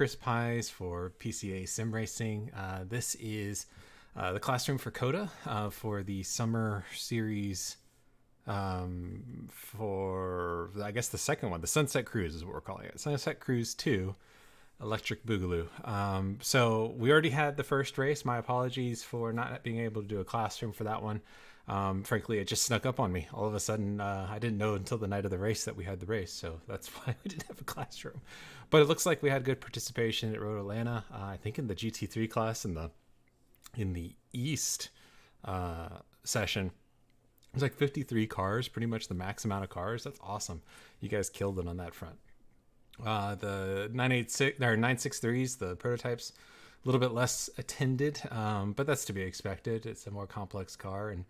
Chris Pies for PCA Sim Racing. This is the classroom for COTA for the summer series for, I guess, the second one. The Sunset Cruise is what we're calling it. Sunset Cruise 2 Electric Boogaloo. So we already had the first race. My apologies for not being able to do a classroom for that one. Frankly, it just snuck up on me. All of a sudden, I didn't know until the night of the race that we had the race. So that's why we didn't have a classroom. But it looks like we had good participation at Road Atlanta. I think in the GT3 class in the East session. It was like 53 cars, pretty much the max amount of cars. That's awesome. You guys killed it on that front. The 986 or 963s, the prototypes, a little bit less attended, but that's to be expected. It's a more complex car, and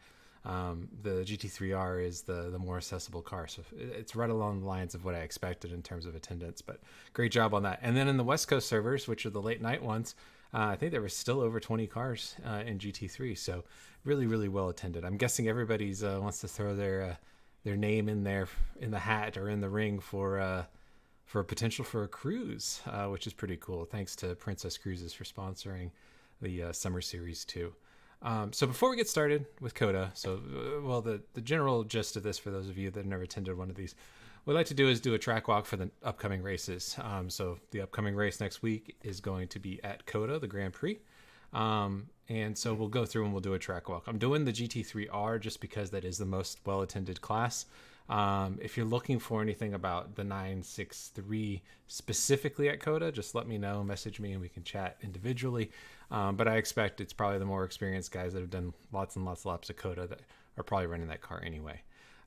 the GT3R is the more accessible car. So it's right along the lines of what I expected in terms of attendance, but great job on that. And then in the West Coast servers, which are the late night ones, I think there were still over 20 cars in GT3. So really, really well attended. I'm guessing everybody's wants to throw their name in there in the hat or in the ring for a potential for a cruise, which is pretty cool. Thanks to Princess Cruises for sponsoring the Summer Series 2. So before we get started with COTA, the general gist of this, for those of you that have never attended one of these, what I'd like to do is do a track walk for the upcoming races. So the upcoming race next week is going to be at COTA, the Grand Prix. And so we'll go through and we'll do a track walk. I'm doing the GT3R just because that is the most well-attended class. If you're looking for anything about the 963 specifically at COTA, just let me know, message me, and we can chat individually. But I expect it's probably the more experienced guys that have done lots and lots of laps of COTA that are probably running that car anyway.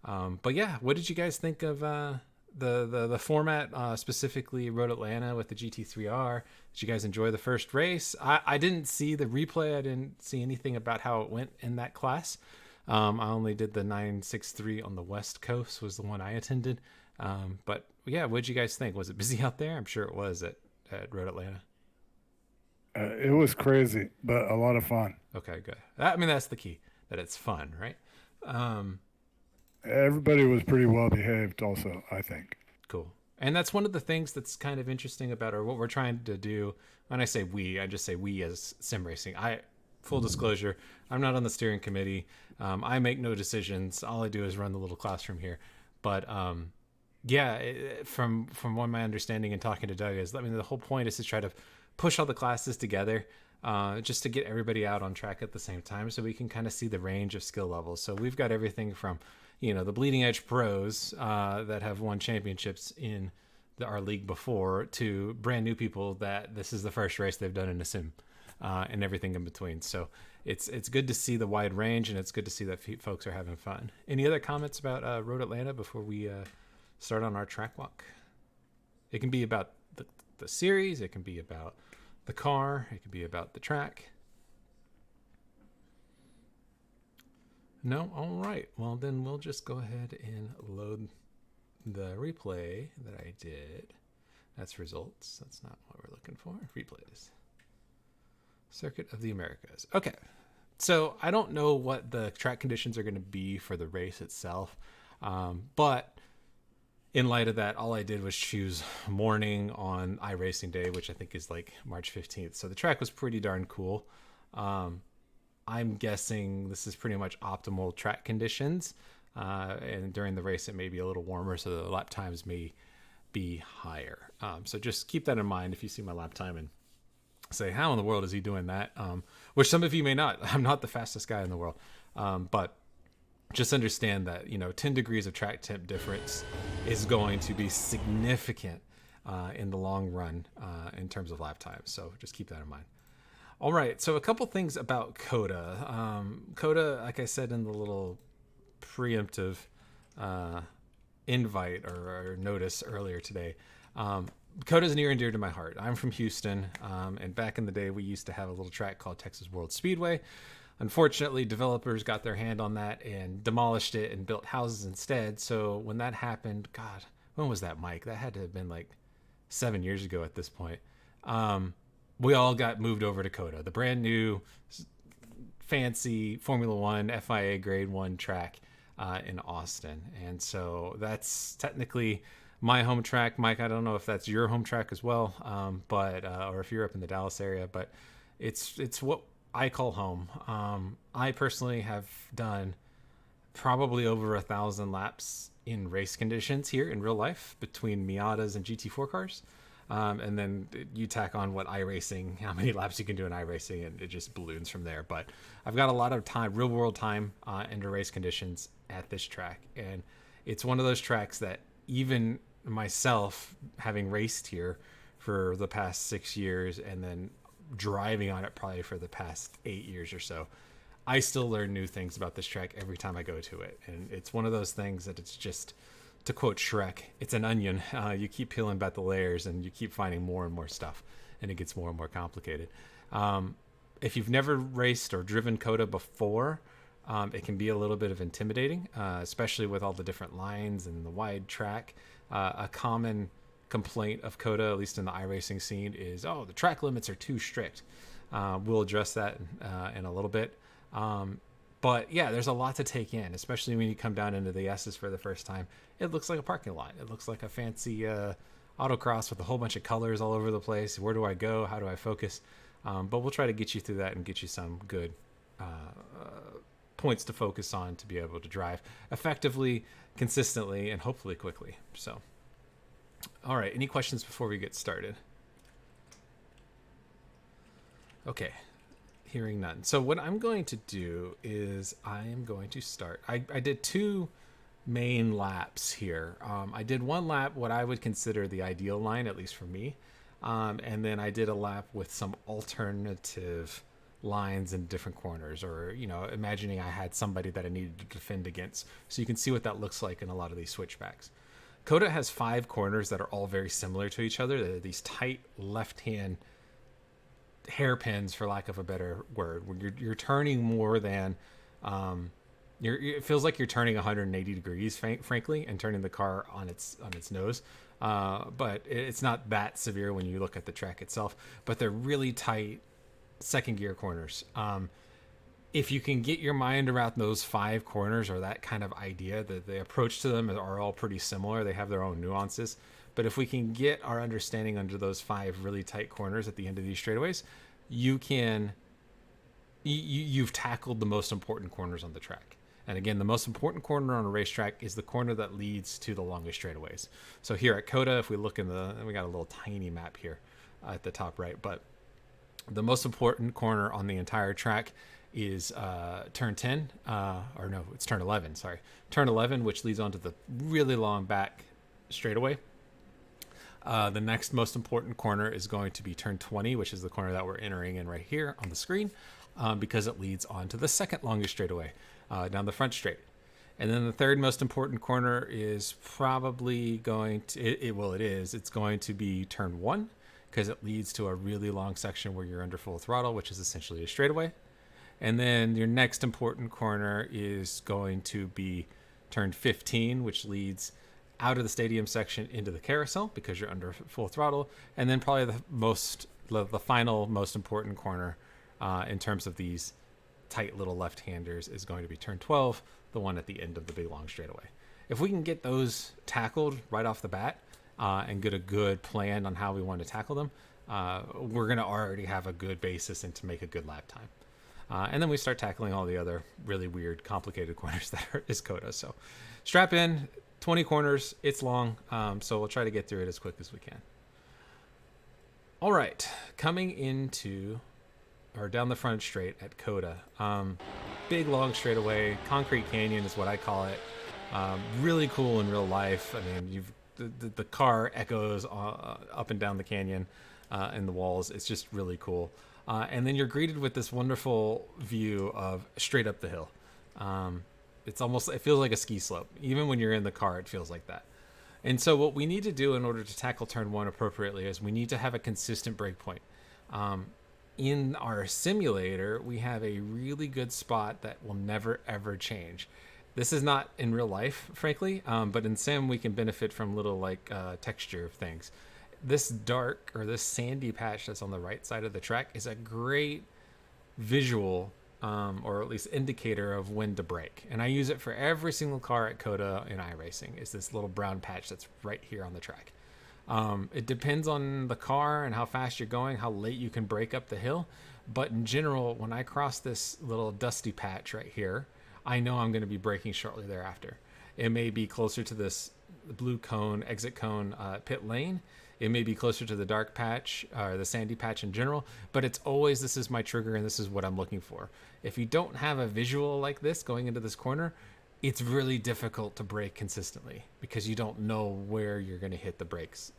But yeah, what did you guys think of the format, specifically Road Atlanta with the GT3R? Did you guys enjoy the first race? I didn't see the replay. I didn't see anything about how it went in that class. I only did the 963 on the West Coast, was the one I attended. But yeah, what did you guys think? Was it busy out there? I'm sure it was at Road Atlanta. It was crazy, but a lot of fun. Okay, good. I mean, that's the key, that it's fun, right? Um, Everybody was pretty well behaved, also, I think. Cool. And that's one of the things that's kind of interesting about, or what we're trying to do. When I say we, I just say we as sim racing. Full disclosure, I'm not on the steering committee. I make no decisions. All I do is run the little classroom here. But from what my understanding and talking to Doug is, I mean, the whole point is to try to push all the classes together, just to get everybody out on track at the same time, so we can kind of see the range of skill levels. So we've got everything from, the bleeding edge pros that have won championships in our league before, to brand new people that this is the first race they've done in a sim, and everything in between. So it's good to see the wide range, and it's good to see that folks are having fun. Any other comments about Road Atlanta before we start on our track walk? It can be about the series, it can be about the car, it can be about the track. No? All right. Well, then we'll just go ahead and load the replay that I did. That's results. That's not what we're looking for. Replays. Circuit of the Americas. Okay. So I don't know what the track conditions are going to be for the race itself. But in light of that, all I did was choose morning on iRacing Day, which I think is like March 15th. So the track was pretty darn cool. I'm guessing this is pretty much optimal track conditions. And during the race, it may be a little warmer, so the lap times may be higher. So just keep that in mind if you see my lap time and say, how in the world is he doing that? Which some of you may not. I'm not the fastest guy in the world. But just understand that, 10 degrees of track temp difference is going to be significant in the long run in terms of lap time. So just keep that in mind. All right, so a couple things about COTA. COTA, like I said in the little preemptive invite or notice earlier today, COTA is near and dear to my heart. I'm from Houston, and back in the day, we used to have a little track called Texas World Speedway. Unfortunately, developers got their hand on that and demolished it and built houses instead. So when that happened, God, when was that, Mike? That had to have been like 7 years ago at this point. We all got moved over to COTA, the brand new fancy Formula One FIA Grade 1 track in Austin. And so that's technically my home track. Mike, I don't know if that's your home track as well, but or if you're up in the Dallas area, but it's what I call home. I personally have done probably over 1,000 laps in race conditions here in real life between Miatas and GT4 cars. And then you tack on what iRacing, how many laps you can do in iRacing, and it just balloons from there. But I've got a lot of time, real world time, under race conditions at this track. And it's one of those tracks that even myself, having raced here for the past 6 years and then driving on it probably for the past 8 years or so, I still learn new things about this track every time I go to it. And it's one of those things that it's just, to quote Shrek, it's an onion. You keep peeling back the layers and you keep finding more and more stuff, and it gets more and more complicated. If you've never raced or driven COTA before, it can be a little bit of intimidating, especially with all the different lines and the wide track. A common complaint of COTA, at least in the iRacing scene, is, oh, the track limits are too strict. We'll address that in a little bit. But yeah, there's a lot to take in, especially when you come down into the S's for the first time. It looks like a parking lot. It looks like a fancy autocross with a whole bunch of colors all over the place. Where do I go? How do I focus? But we'll try to get you through that and get you some good points to focus on to be able to drive effectively, consistently, and hopefully quickly. So, all right, any questions before we get started? Okay. Hearing none. So what I'm going to do is I am going to start. I did 2 main laps here. I did 1 lap, what I would consider the ideal line, at least for me. And then I did a lap with some alternative lines in different corners, or, you know, imagining I had somebody that I needed to defend against. So you can see what that looks like in a lot of these switchbacks. COTA has 5 corners that are all very similar to each other. They're these tight left-hand hairpins, for lack of a better word, when you're turning more than it feels like you're turning 180 degrees, frankly, and turning the car on its nose. But it's not that severe when you look at the track itself. But they're really tight second gear corners. If you can get your mind around those 5 corners, or that kind of idea, that the approach to them are all pretty similar. They have their own nuances. But if we can get our understanding under those 5 really tight corners at the end of these straightaways, you've tackled the most important corners on the track. And again, the most important corner on a racetrack is the corner that leads to the longest straightaways. So here at COTA, if we look we got a little tiny map here at the top right, but the most important corner on the entire track is turn 10, or no, it's turn 11, sorry. Turn 11, which leads onto the really long back straightaway. The next most important corner is going to be turn 20, which is the corner that we're entering in right here on the screen, because it leads on to the second longest straightaway down the front straight. And then the third most important corner is probably going to, it's going to be turn 1, because it leads to a really long section where you're under full throttle, which is essentially a straightaway. And then your next important corner is going to be turn 15, which leads out of the stadium section into the carousel, because you're under full throttle. And then probably the final most important corner in terms of these tight little left-handers is going to be turn 12, the one at the end of the big long straightaway. If we can get those tackled right off the bat and get a good plan on how we want to tackle them, we're going to already have a good basis and to make a good lap time. And then we start tackling all the other really weird, complicated corners that is COTA. So strap in. 20 corners, it's long, so we'll try to get through it as quick as we can. All right, coming into, or down the front straight at COTA, big long straightaway, concrete canyon is what I call it. Really cool in real life. I mean, the car echoes up and down the canyon and the walls. It's just really cool. And then you're greeted with this wonderful view of straight up the hill. It feels like a ski slope. Even when you're in the car, it feels like that. And so what we need to do in order to tackle turn 1 appropriately is we need to have a consistent break point. In our simulator, we have a really good spot that will never, ever change. This is not in real life, frankly, but in sim, we can benefit from little texture of things. This this sandy patch that's on the right side of the track is a great visual or at least indicator of when to brake. And I use it for every single car at COTA in iRacing, is this little brown patch that's right here on the track. It depends on the car and how fast you're going, how late you can brake up the hill. But in general, when I cross this little dusty patch right here, I know I'm going to be braking shortly thereafter. It may be closer to this blue cone, exit cone, pit lane. It may be closer to the dark patch or the sandy patch in general, but it's always, this is my trigger and this is what I'm looking for. If you don't have a visual like this going into this corner, it's really difficult to brake consistently because you don't know where you're going to hit the brakes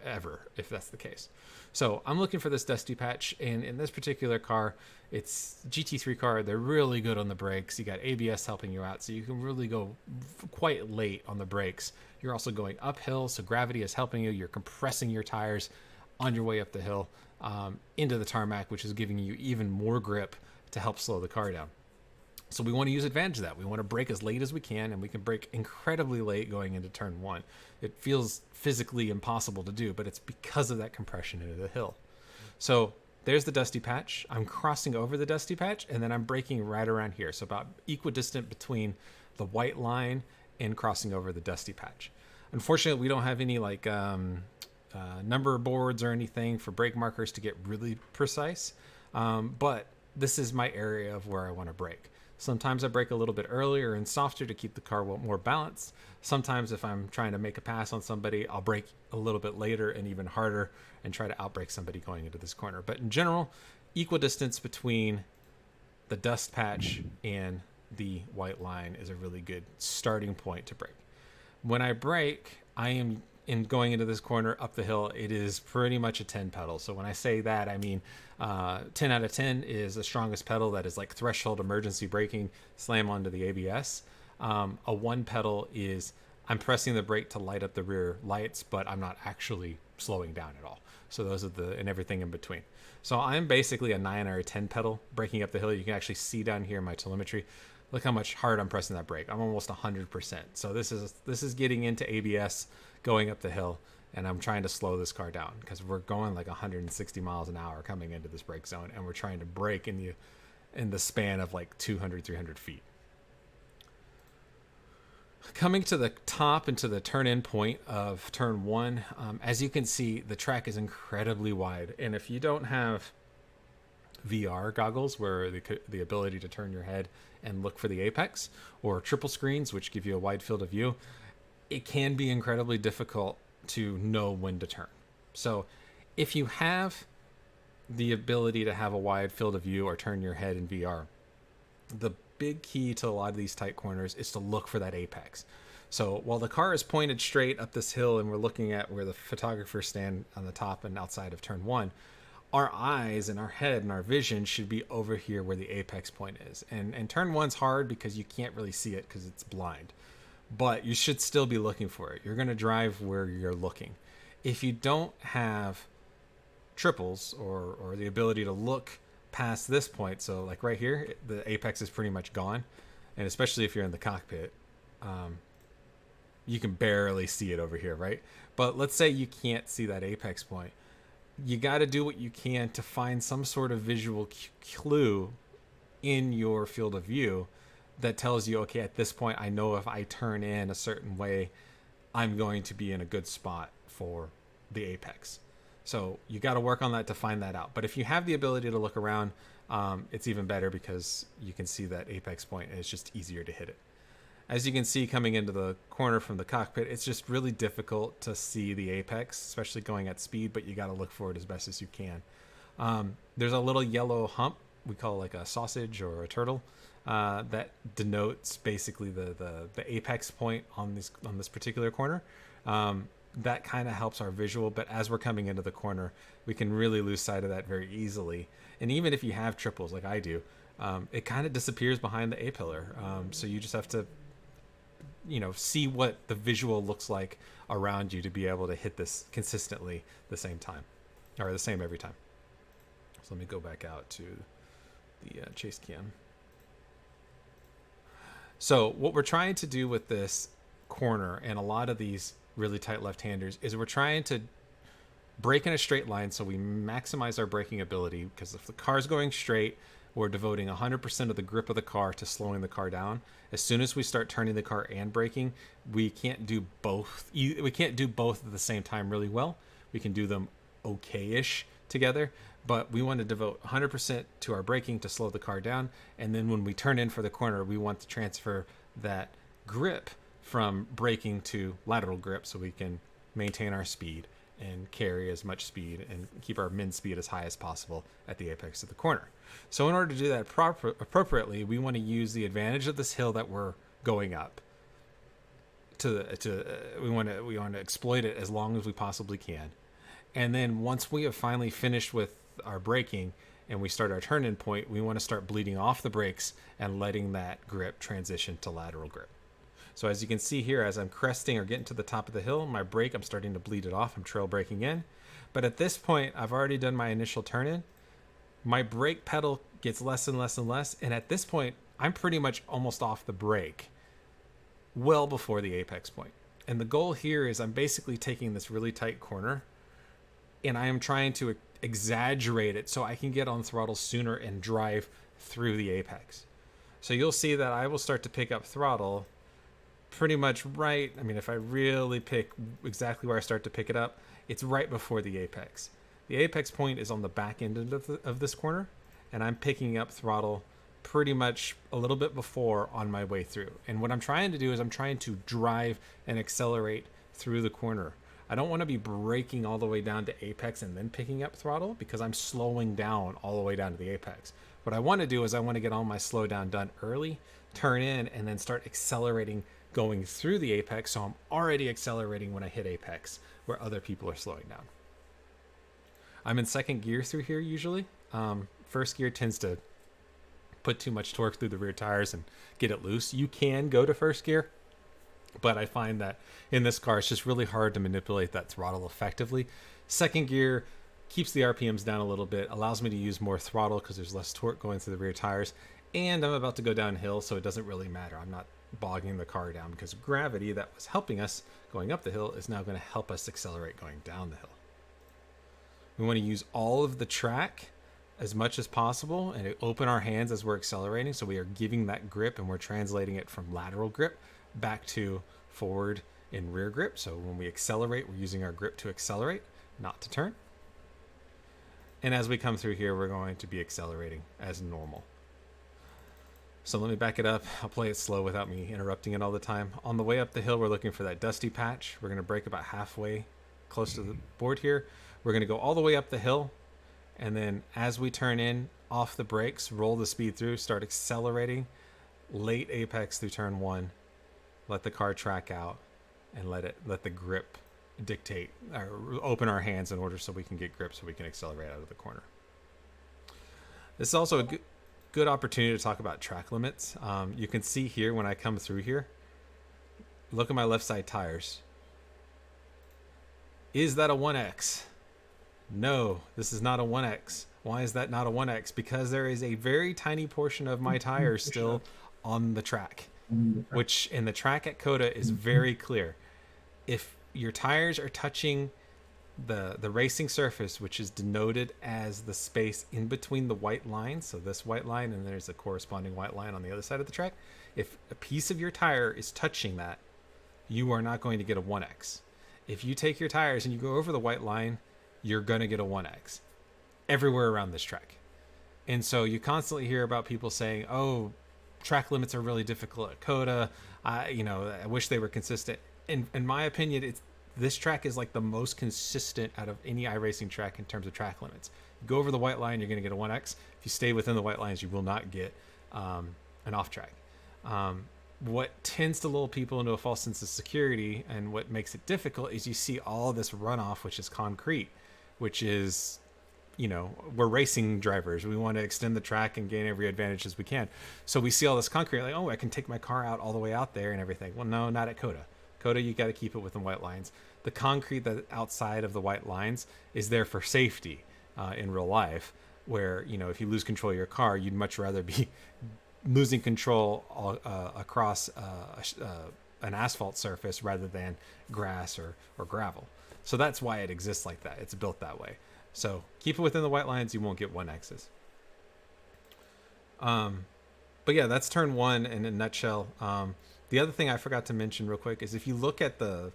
ever, if that's the case. So I'm looking for this dusty patch, and in this particular car, it's GT3 car. They're really good on the brakes. You got ABS helping you out, so you can really go quite late on the brakes. You're also going uphill, so gravity is helping you. You're compressing your tires on your way up the hill into the tarmac, which is giving you even more grip to help slow the car down. So we want to use advantage of that. We want to brake as late as we can, and we can brake incredibly late going into turn one. It feels physically impossible to do, but it's because of that compression into the hill. So there's the dusty patch. I'm crossing over the dusty patch, and then I'm braking right around here. So about equidistant between the white line and crossing over the dusty patch. Unfortunately, we don't have any like number boards or anything for brake markers to get really precise, but this is my area of where I want to brake. Sometimes I brake a little bit earlier and softer to keep the car more balanced. Sometimes if I'm trying to make a pass on somebody, I'll brake a little bit later and even harder and try to outbrake somebody going into this corner. But in general, equal distance between the dust patch and the white line is a really good starting point to brake. When I brake, I am going into this corner up the hill, it is pretty much a 10 pedal. So when I say that, I mean 10 out of 10 is the strongest pedal. That is like threshold emergency braking, slam onto the ABS. A 1 pedal is I'm pressing the brake to light up the rear lights, but I'm not actually slowing down at all. So those are and everything in between. So I'm basically a 9 or a 10 pedal braking up the hill. You can actually see down here in my telemetry. Look how much hard I'm pressing that brake. I'm almost 100%. So this is getting into ABS going up the hill, and I'm trying to slow this car down because we're going like 160 miles an hour coming into this brake zone, and we're trying to brake in the span of like 200, 300 feet. Coming to the top and to the turn-in point of turn one, as you can see, the track is incredibly wide, and if you don't have VR goggles, where the ability to turn your head and look for the apex, or triple screens, which give you a wide field of view, it can be incredibly difficult to know when to turn. So if you have the ability to have a wide field of view or turn your head in VR, the big key to a lot of these tight corners is to look for that apex. So while the car is pointed straight up this hill and we're looking at where the photographers stand on the top and outside of turn one, our eyes and our head and our vision should be over here where the apex point is. And turn one's hard because you can't really see it because it's blind. But you should still be looking for it. You're going to drive where you're looking. If you don't have triples or the ability to look past this point, so like right here, the apex is pretty much gone. And especially if you're in the cockpit, you can barely see it over here, right? But let's say you can't see that apex point. You got to do what you can to find some sort of visual clue in your field of view that tells you, okay, at this point, I know if I turn in a certain way, I'm going to be in a good spot for the apex. So you got to work on that to find that out. But if you have the ability to look around, it's even better because you can see that apex point and it's just easier to hit it. As you can see coming into the corner from the cockpit, it's just really difficult to see the apex, especially going at speed, but you got to look for it as best as you can. There's a little yellow hump, we call it like a sausage or a turtle, that denotes basically the apex point on this particular corner. That kind of helps our visual, but as we're coming into the corner, we can really lose sight of that very easily. And even if you have triples like I do, it kind of disappears behind the A-pillar. So you just have to see what the visual looks like around you to be able to hit this consistently the same time, or the same every time. So let me go back out to the chase cam. So what we're trying to do with this corner and a lot of these really tight left-handers is we're trying to brake in a straight line so we maximize our braking ability, because if the car's going straight, we're devoting 100% of the grip of the car to slowing the car down. As soon as we start turning the car and braking, we can't do both. We can't do both at the same time really well. We can do them okay-ish together, but we want to devote 100% to our braking to slow the car down. And then when we turn in for the corner, we want to transfer that grip from braking to lateral grip so we can maintain our speed and carry as much speed and keep our min speed as high as possible at the apex of the corner. So in order to do that appropriately, we want to use the advantage of this hill that we're going up. We want to exploit it as long as we possibly can. And then once we have finally finished with our braking and we start our turn-in point, we want to start bleeding off the brakes and letting that grip transition to lateral grip. So as you can see here, as I'm cresting or getting to the top of the hill, my brake, I'm starting to bleed it off. I'm trail braking in. But at this point, I've already done my initial turn-in. My brake pedal gets less and less and less. And at this point, I'm pretty much almost off the brake well before the apex point. And the goal here is I'm basically taking this really tight corner and I am trying to exaggerate it so I can get on throttle sooner and drive through the apex. So you'll see that I will start to pick up throttle pretty much right. I mean, if I really pick exactly where I start to pick it up, it's right before the apex. The apex point is on the back end of this corner, and I'm picking up throttle pretty much a little bit before on my way through. And what I'm trying to do is I'm trying to drive and accelerate through the corner. I don't want to be braking all the way down to apex and then picking up throttle because I'm slowing down all the way down to the apex. What I want to do is I want to get all my slow down done early, turn in, and then start accelerating going through the apex, so I'm already accelerating when I hit apex where other people are slowing down. I'm in second gear through here usually. First gear tends to put too much torque through the rear tires and get it loose. You can go to first gear, but I find that in this car it's just really hard to manipulate that throttle effectively. Second gear keeps the RPMs down a little bit, allows me to use more throttle because there's less torque going through the rear tires, and I'm about to go downhill, so it doesn't really matter. I'm not bogging the car down because gravity that was helping us going up the hill is now going to help us accelerate going down the hill. We want to use all of the track as much as possible and open our hands as we're accelerating, so we are giving that grip and we're translating it from lateral grip back to forward and rear grip. So when we accelerate, we're using our grip to accelerate, not to turn. And as we come through here, we're going to be accelerating as normal. So let me back it up. I'll play it slow without me interrupting it all the time. On the way up the hill, we're looking for that dusty patch. We're going to brake about halfway close to the board here. We're going to go all the way up the hill. And then as we turn in off the brakes, roll the speed through, start accelerating, late apex through turn one, let the car track out and let the grip dictate, or open our hands in order so we can get grip so we can accelerate out of the corner. This is also a good opportunity to talk about track limits. You can see here when I come through here, look at my left side tires. Is that a 1X? No, this is not a 1X. Why is that not a 1X? Because there is a very tiny portion of my tires still on the track, which in the track at COTA is very clear. If your tires are touching the racing surface, which is denoted as the space in between the white lines, so this white line and there's a corresponding white line on the other side of the track, if a piece of your tire is touching that, you are not going to get a 1X. If you take your tires and you go over the white line, you're going to get a 1X everywhere around this track. And so you constantly hear about people saying, oh, track limits are really difficult at COTA. I wish they were consistent. In my opinion, this track is like the most consistent out of any iRacing track in terms of track limits. You go over the white line, you're going to get a 1X. If you stay within the white lines, you will not get an off track. What tends to lull people into a false sense of security and what makes it difficult is you see all this runoff, which is concrete, which is, we're racing drivers. We want to extend the track and gain every advantage as we can. So we see all this concrete, like, oh, I can take my car out all the way out there and everything. Well, no, not at COTA. COTA, you got to keep it within white lines. The concrete that outside of the white lines is there for safety in real life, where, if you lose control of your car, you'd much rather be losing control across an asphalt surface rather than grass or gravel. So that's why it exists like that. It's built that way. So keep it within the white lines. You won't get 1Xs. But yeah, that's turn one in a nutshell. The other thing I forgot to mention real quick is if you look at the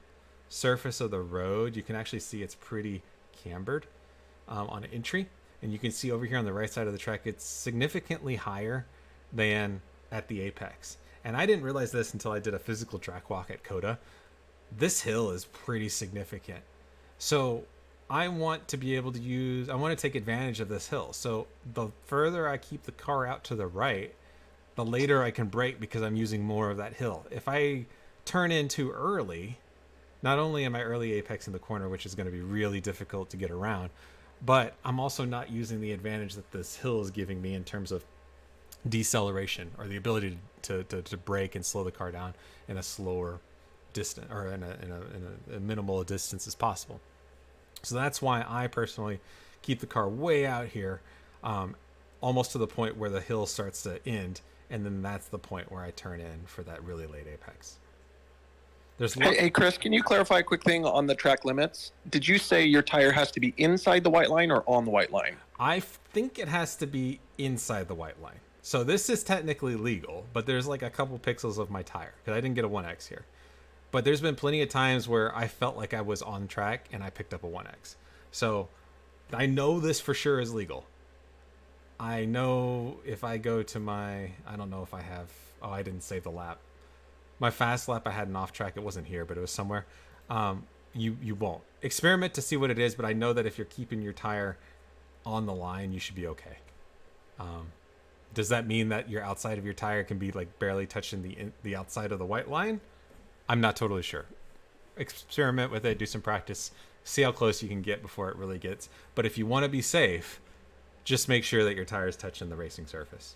surface of the road, you can actually see it's pretty cambered on entry. And you can see over here on the right side of the track, it's significantly higher than at the apex. And I didn't realize this until I did a physical track walk at COTA. This hill is pretty significant. So I want to be able to I want to take advantage of this hill. So the further I keep the car out to the right, the later I can brake because I'm using more of that hill. If I turn in too early, not only am I early apex in the corner, which is going to be really difficult to get around, but I'm also not using the advantage that this hill is giving me in terms of deceleration or the ability to brake and slow the car down in a slower distance or in a minimal distance as possible. So that's why I personally keep the car way out here, almost to the point where the hill starts to end, and then that's the point where I turn in for that really late apex. Hey, Chris, can you clarify a quick thing on the track limits? Did you say your tire has to be inside the white line or on the white line? I think it has to be inside the white line. So this is technically legal, but there's like a couple pixels of my tire because I didn't get a 1X here. But there's been plenty of times where I felt like I was on track and I picked up a 1X. So I know this for sure is legal. I know if I go to I don't know if I have, I didn't save the lap. My fast lap, I had an off track. It wasn't here, but it was somewhere. You won't. Experiment to see what it is, but I know that if you're keeping your tire on the line, you should be okay. Does that mean that your outside of your tire can be like barely touching the outside of the white line? I'm not totally sure. Experiment with it, do some practice, see how close you can get before it really gets. But if you want to be safe, just make sure that your tire is touching the racing surface,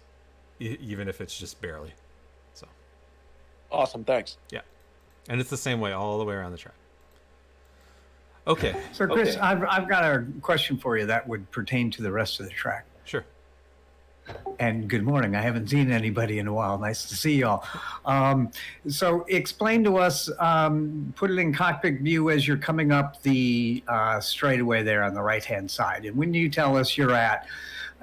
even if it's just barely. So, awesome, thanks. Yeah, and it's the same way all the way around the track. Okay. So, Chris, I've got a question for you that would pertain to the rest of the track. Sure. And good morning. I haven't seen anybody in a while. Nice to see y'all. So explain to us, put it in cockpit view as you're coming up the straightaway there on the right-hand side. And when you tell us you're at,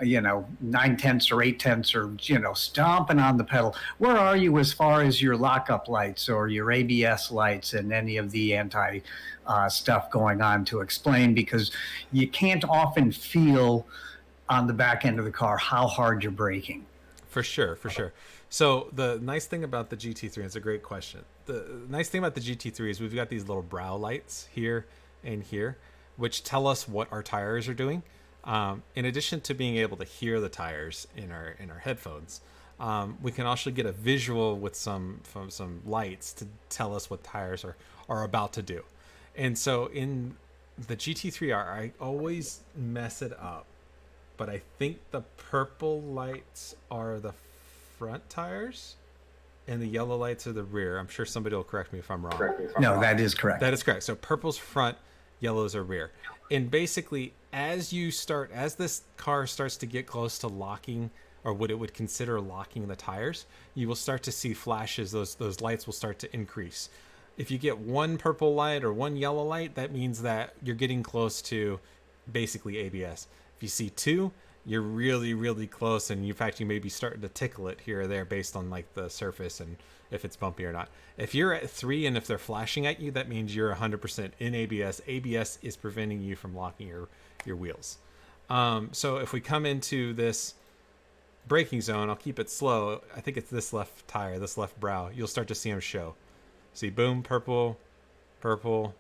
9/10 or 8/10 or, stomping on the pedal, where are you as far as your lockup lights or your ABS lights and any of the anti stuff going on to explain? Because you can't often feel on the back end of the car how hard you're braking. For sure. So the nice thing about the GT3, it's a great question. The nice thing about the GT3 is we've got these little brow lights here and here, which tell us what our tires are doing. In addition to being able to hear the tires in our headphones, we can also get a visual with some lights to tell us what tires are about to do. And so in the GT3R, I always mess it up, but I think the purple lights are the front tires and the yellow lights are the rear. I'm sure somebody will correct me if I'm wrong. No, that is correct. That is correct. So purple's front, yellow's are rear. And basically, as this car starts to get close to locking, or what it would consider locking the tires, you will start to see flashes. Those lights will start to increase. If you get one purple light or one yellow light, that means that you're getting close to basically ABS. If you see two, you're really, really close, and in fact, you may be starting to tickle it here or there based on like the surface and if it's bumpy or not. If you're at 3 and if they're flashing at you, that means you're 100% in ABS. ABS is preventing you from locking your wheels. So if we come into this braking zone, I'll keep it slow. I think it's this left tire, this left brow. You'll start to see them show. See, boom, purple, purple.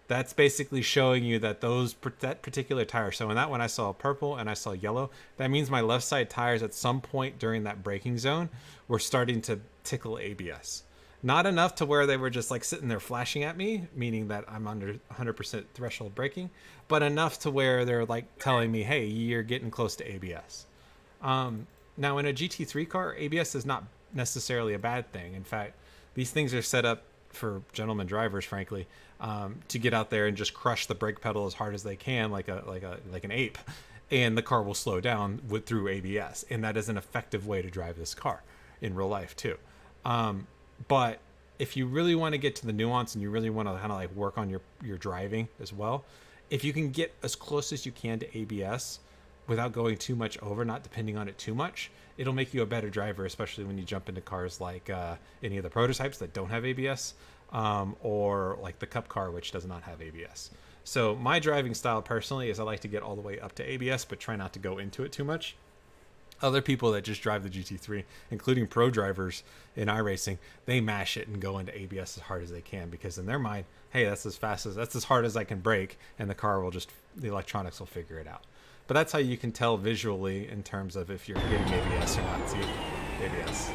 That's basically showing you that that particular tire. So in that one, I saw purple and I saw yellow. That means my left side tires at some point during that braking zone were starting to tickle ABS. Not enough to where they were just like sitting there flashing at me, meaning that I'm under 100% threshold braking, but enough to where they're like telling me, hey, you're getting close to ABS. Now in a GT3 car, ABS is not necessarily a bad thing. In fact, these things are set up for gentlemen drivers, frankly, to get out there and just crush the brake pedal as hard as they can, like an ape, and the car will slow down through ABS, and that is an effective way to drive this car in real life too. But if you really want to get to the nuance and you really want to kind of like work on your driving as well, if you can get as close as you can to ABS, without going too much over, not depending on it too much, it'll make you a better driver, especially when you jump into cars like any of the prototypes that don't have ABS, or like the Cup car, which does not have ABS. So my driving style personally is I like to get all the way up to ABS, but try not to go into it too much. Other people that just drive the GT3, including pro drivers in iRacing, they mash it and go into ABS as hard as they can, because in their mind, hey, that's as hard as I can brake, and the electronics will figure it out. But that's how you can tell visually in terms of if you're getting ABS or not. See ABS.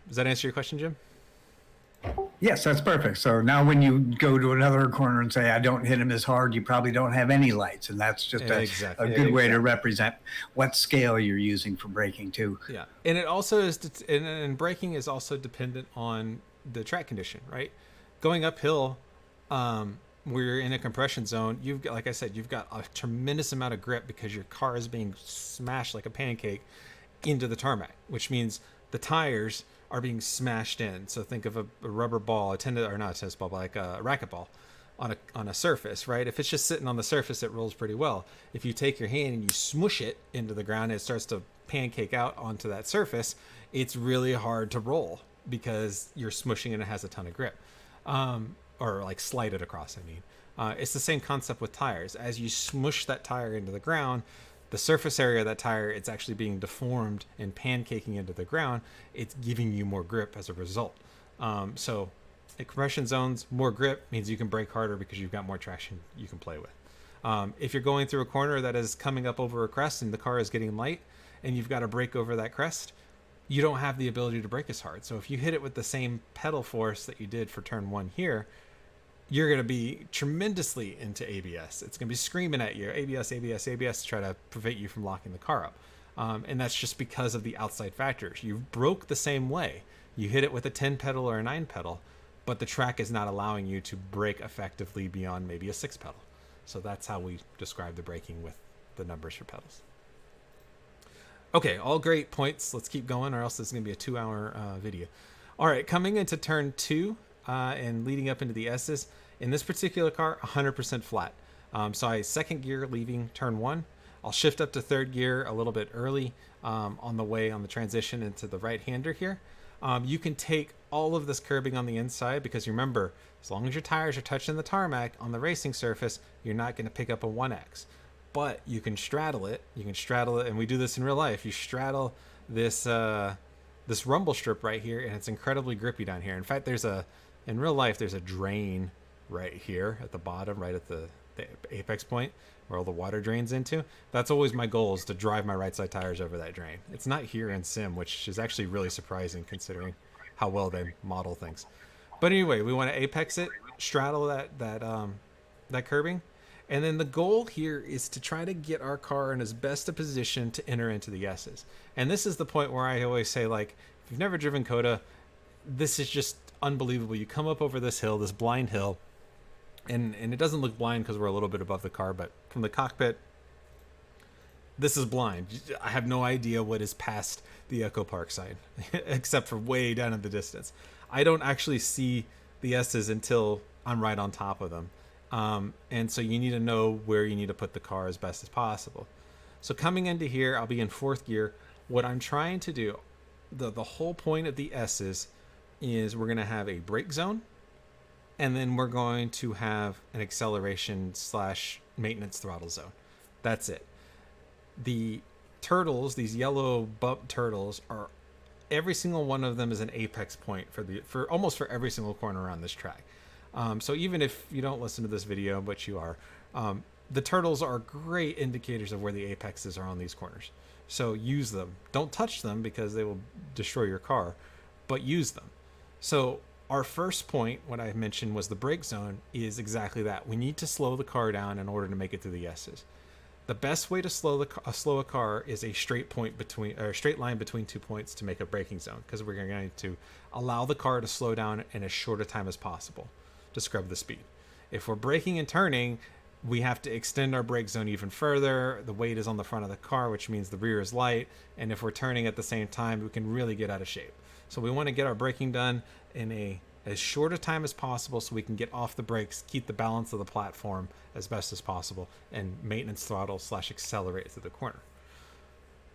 Does that answer your question, Jim? Yes, that's perfect. So now when you go to another corner and say, I don't hit him as hard, you probably don't have any lights. And that's just a good way to represent what scale you're using for braking too. Yeah. And it also is, and braking is also dependent on the track condition, right? Going uphill, where you're in a compression zone, you've got, like I said, you've got a tremendous amount of grip because your car is being smashed like a pancake into the tarmac, which means the tires are being smashed in. So think of a rubber ball, not a tennis ball, but like a racquetball on a surface, right? If it's just sitting on the surface, it rolls pretty well. If you take your hand and you smush it into the ground, and it starts to pancake out onto that surface, it's really hard to roll because you're smushing and it has a ton of grip. Or like slide it across, I mean. It's the same concept with tires. As you smush that tire into the ground, the surface area of that tire, it's actually being deformed and pancaking into the ground. It's giving you more grip as a result. So in compression zones, more grip means you can brake harder because you've got more traction you can play with. If you're going through a corner that is coming up over a crest and the car is getting light and you've got to brake over that crest, you don't have the ability to brake as hard. So if you hit it with the same pedal force that you did for turn 1 here, you're going to be tremendously into ABS. It's going to be screaming at you, ABS, ABS, ABS, to try to prevent you from locking the car up. And that's just because of the outside factors. You broke the same way. You hit it with a 10 pedal or a 9 pedal, but the track is not allowing you to brake effectively beyond maybe a 6 pedal. So that's how we describe the braking with the numbers for pedals. Okay, all great points. Let's keep going, or else this is going to be a 2-hour video. All right, coming into turn 2, and leading up into the S's, in this particular car, 100% flat. So I second gear leaving turn 1. I'll shift up to third gear a little bit early on the transition into the right-hander here. You can take all of this curbing on the inside because remember, as long as your tires are touching the tarmac on the racing surface, you're not going to pick up a 1X. But you can straddle it. And we do this in real life. You straddle this rumble strip right here, and it's incredibly grippy down here. In fact, in real life, there's a drain right here at the bottom, right at the apex point where all the water drains into. That's always my goal, is to drive my right side tires over that drain. It's not here in sim, which is actually really surprising considering how well they model things. But anyway, we want to apex it, straddle that curbing. And then the goal here is to try to get our car in as best a position to enter into the S's. And this is the point where I always say, like, if you've never driven COTA, this is just unbelievable. You come up over this hill, this blind hill, and it doesn't look blind because we're a little bit above the car, but from the cockpit, this is blind. I have no idea what is past the Echo Park sign, except for way down in the distance. I don't actually see the S's until I'm right on top of them. And so you need to know where you need to put the car as best as possible. So coming into here, I'll be in fourth gear. What I'm trying to do, the whole point of the S's is we're going to have a brake zone, and then we're going to have an acceleration / maintenance throttle zone. That's it. The turtles, these yellow bump turtles, are every single one of them is an apex point for almost for every single corner around this track. So even if you don't listen to this video, but you are, the turtles are great indicators of where the apexes are on these corners. So use them. Don't touch them because they will destroy your car, but use them. So our first point, what I mentioned was the brake zone, is exactly that. We need to slow the car down in order to make it through the S's. The best way to slow a car is a straight line between 2 points to make a braking zone, because we're going to allow the car to slow down in as short a time as possible to scrub the speed. If we're braking and turning, we have to extend our brake zone even further. The weight is on the front of the car, which means the rear is light, and if we're turning at the same time, we can really get out of shape. So we want to get our braking done in as short a time as possible so we can get off the brakes, keep the balance of the platform as best as possible, and maintenance throttle / accelerate through the corner.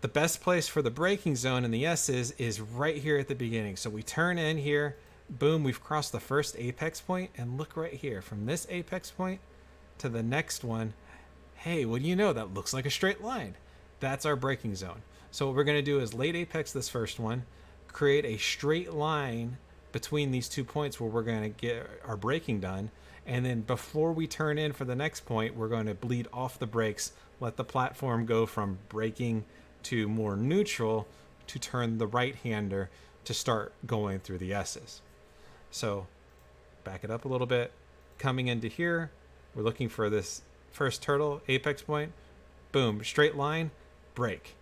The best place for the braking zone in the S's is right here at the beginning. So we turn in here, boom, we've crossed the first apex point, and look right here, from this apex point to the next one, hey, what do you know? That looks like a straight line. That's our braking zone. So what we're going to do is late apex this first one, create a straight line between these 2 points where we're going to get our braking done, and then before we turn in for the next point, we're going to bleed off the brakes, let the platform go from braking to more neutral to turn the right hander to start going through the S's. So back it up a little bit. Coming into here, we're looking for this first turtle apex point. Boom, straight line, brake.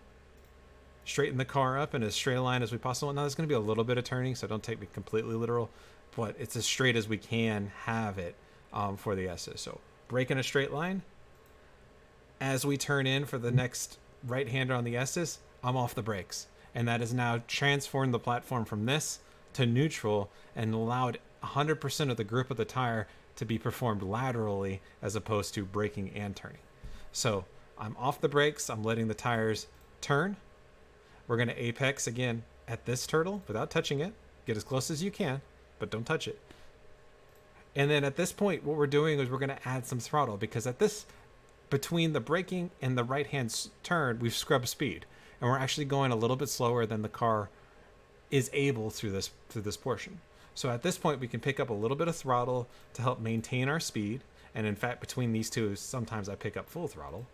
Straighten the car up in as straight a line as we possibly. Now there's going to be a little bit of turning, so don't take me completely literal, but it's as straight as we can have it for the S's. So brake in a straight line. As we turn in for the next right hander on the S's, I'm off the brakes, and that has now transformed the platform from this to neutral and allowed 100% of the grip of the tire to be performed laterally as opposed to braking and turning. So I'm off the brakes, I'm letting the tires turn. We're going to apex again at this turtle without touching it. Get as close as you can, but don't touch it. And then at this point, what we're doing is we're going to add some throttle, because at this, between the braking and the right hand turn, we've scrubbed speed, and we're actually going a little bit slower than the car is able through this portion. So at this point, we can pick up a little bit of throttle to help maintain our speed. And in fact, between these two, sometimes I pick up full throttle.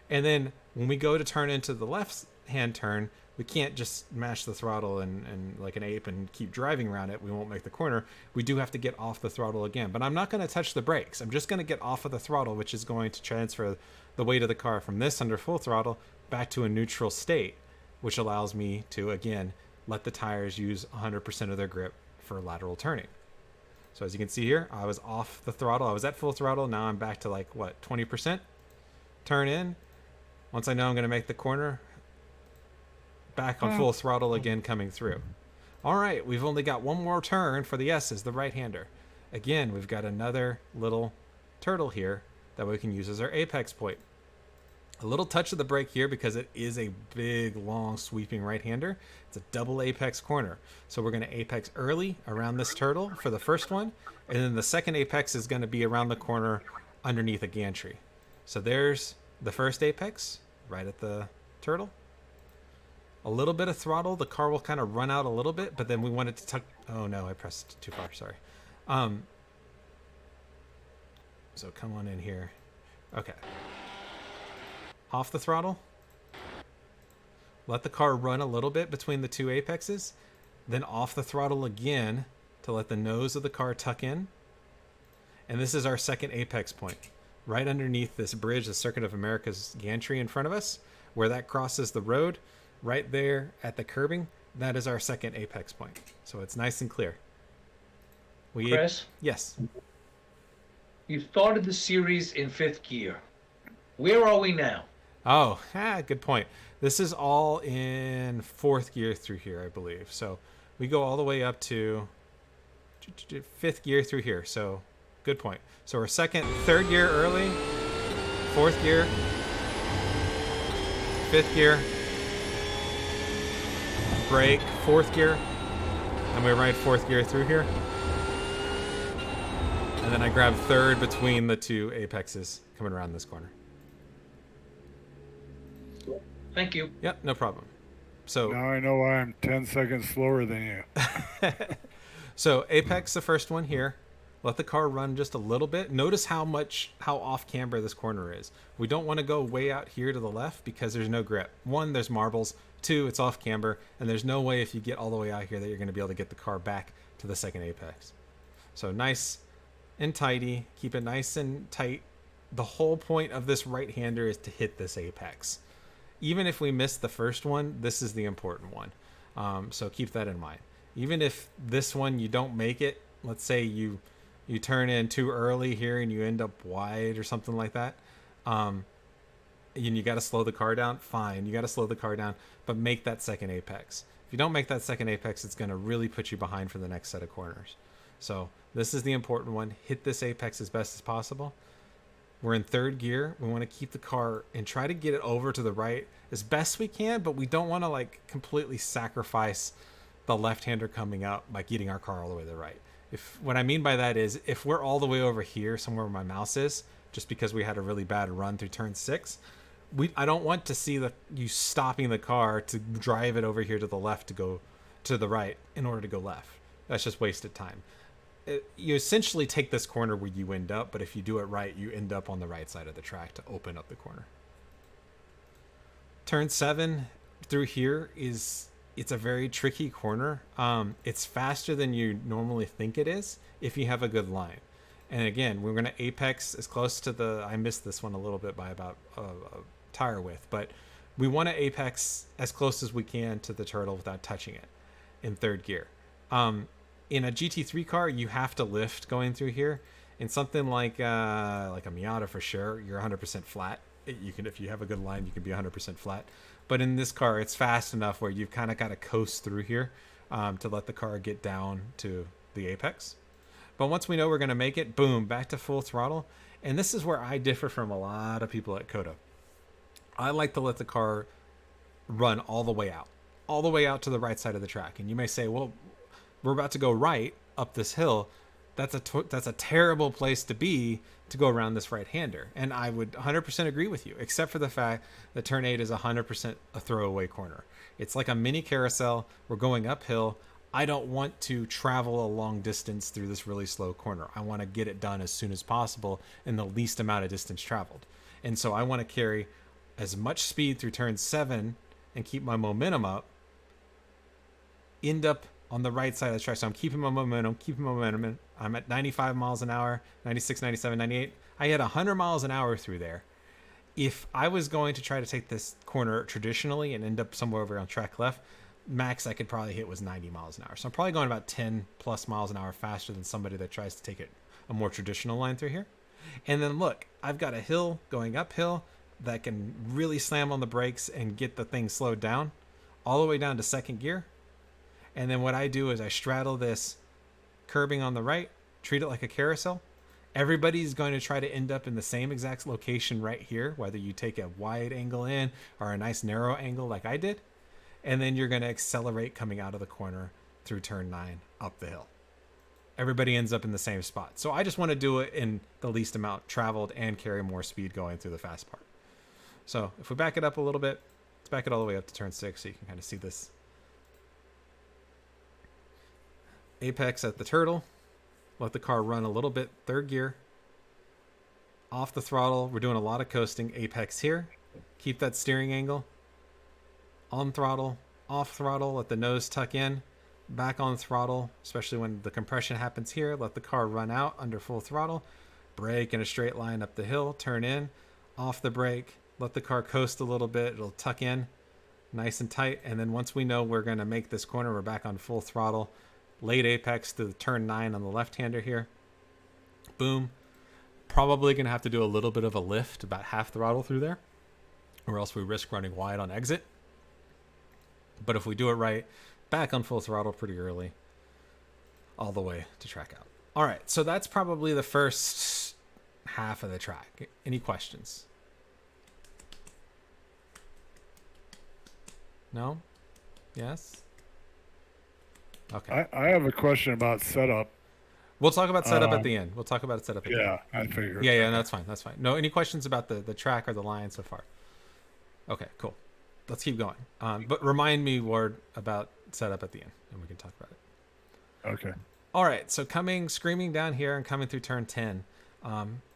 And then when we go to turn into the left hand turn, we can't just mash the throttle and like an ape and keep driving around it. We won't make the corner. We do have to get off the throttle again, but I'm not going to touch the brakes. I'm just going to get off of the throttle, which is going to transfer the weight of the car from this under full throttle back to a neutral state, which allows me to, again, let the tires use 100% of their grip for lateral turning. So as you can see here, I was off the throttle. I was at full throttle. Now I'm back to like, what, 20%? Turn in. Once I know I'm going to make the corner, back on full throttle again, coming through. All right, we've only got one more turn for the S's, the right-hander. Again, we've got another little turtle here that we can use as our apex point. A little touch of the brake here because it is a big, long, sweeping right-hander. It's a double apex corner. So we're going to apex early around this turtle for the first one, and then the second apex is going to be around the corner underneath a gantry. So there's the first apex right at the turtle. A little bit of throttle, the car will kind of run out a little bit, but then we want it to tuck. Oh no, I pressed too far, sorry. So come on in here. Okay. Off the throttle. Let the car run a little bit between the two apexes. Then off the throttle again to let the nose of the car tuck in. And this is our second apex point. Right underneath this bridge, the Circuit of America's gantry in front of us, where that crosses the road, right there at the curbing, that is our second apex point. So it's nice and clear. Chris? Yes. You started the series in 5th gear. Where are we now? Oh, good point. This is all in 4th gear through here, I believe. So we go all the way up to 5th gear through here. So good point. So we're 3rd gear early, 4th gear, 5th gear, brake, 4th gear, and we ride 4th gear through here. And then I grab 3rd between the two apexes coming around this corner. Thank you. Yep, no problem. So now I know why I'm 10 seconds slower than you. So apex the first one here. Let the car run just a little bit. Notice how off camber this corner is. We don't want to go way out here to the left because there's no grip. 1, there's marbles. 2, it's off camber. And there's no way if you get all the way out here that you're going to be able to get the car back to the second apex. So nice and tidy. Keep it nice and tight. The whole point of this right-hander is to hit this apex. Even if we miss the first one, this is the important one. So keep that in mind. Even if this one you don't make it, let's say you turn in too early here and you end up wide or something like that, and you got to slow the car down, fine. You got to slow the car down, but make that second apex. If you don't make that second apex, it's going to really put you behind for the next set of corners. So this is the important one. Hit this apex as best as possible. We're in third gear. We want to keep the car and try to get it over to the right as best we can, but we don't want to like completely sacrifice the left-hander coming up by getting our car all the way to the right. If what I mean by that is if we're all the way over here, somewhere where my mouse is, just because we had a really bad run through turn 6, I don't want to see you stopping the car to drive it over here to the left to go to the right in order to go left. That's just wasted time. You essentially take this corner where you end up, but if you do it right, you end up on the right side of the track to open up the corner. Turn 7 through here it's a very tricky corner. It's faster than you normally think it is if you have a good line. And again, we're going to apex as close to I missed this one a little bit by about a tire width, but we want to apex as close as we can to the turtle without touching it in third gear. In a GT3 car, you have to lift going through here. In something like a Miata for sure, you're 100% flat. You can, if you have a good line, you can be 100% flat. But in this car, it's fast enough where you've kind of got to coast through here to let the car get down to the apex. But once we know we're going to make it, boom, back to full throttle. And this is where I differ from a lot of people at COTA. I like to let the car run all the way out to the right side of the track. And you may say, well, we're about to go right up this hill. That's a terrible place to be to go around this right-hander. And I would 100% agree with you, except for the fact that turn 8 is 100% a throwaway corner. It's like a mini carousel. We're going uphill. I don't want to travel a long distance through this really slow corner. I want to get it done as soon as possible in the least amount of distance traveled. And so I want to carry as much speed through turn 7 and keep my momentum up, end up on the right side of the track. So I'm keeping my momentum. I'm at 95 miles an hour, 96, 97, 98. I had 100 miles an hour through there. If I was going to try to take this corner traditionally and end up somewhere over on track left, max I could probably hit was 90 miles an hour. So I'm probably going about 10 plus miles an hour faster than somebody that tries to take it a more traditional line through here. And then look, I've got a hill going uphill that can really slam on the brakes and get the thing slowed down all the way down to second gear. And then what I do is I straddle this curbing on the right, treat it like a carousel. Everybody's going to try to end up in the same exact location right here, whether you take a wide angle in or a nice narrow angle like I did. And then you're going to accelerate coming out of the corner through turn 9 up the hill. Everybody ends up in the same spot. So I just want to do it in the least amount traveled and carry more speed going through the fast part. So if we back it up a little bit, let's back it all the way up to turn 6 so you can kind of see this. Apex at the turtle. Let the car run a little bit. Third gear. Off the throttle. We're doing a lot of coasting. Apex here. Keep that steering angle. On throttle. Off throttle. Let the nose tuck in. Back on throttle. Especially when the compression happens here. Let the car run out under full throttle. Brake in a straight line up the hill. Turn in. Off the brake. Let the car coast a little bit. It'll tuck in. Nice and tight. And then once we know we're going to make this corner, we're back on full throttle. Late apex to the turn 9 on the left-hander here. Boom. Probably going to have to do a little bit of a lift, about half throttle through there, or else we risk running wide on exit. But if we do it right, back on full throttle pretty early, all the way to track out. All right, so that's probably the first half of the track. Any questions? No? Yes? Okay. I have a question about setup. We'll talk about setup at the end. We'll talk about setup at the end. Yeah, I figured. Yeah, that's fine. That's fine. No, any questions about the track or the line so far? Okay, cool. Let's keep going. But remind me, Ward, about setup at the end, and we can talk about it. Okay. All right, so screaming down here and coming through turn 10.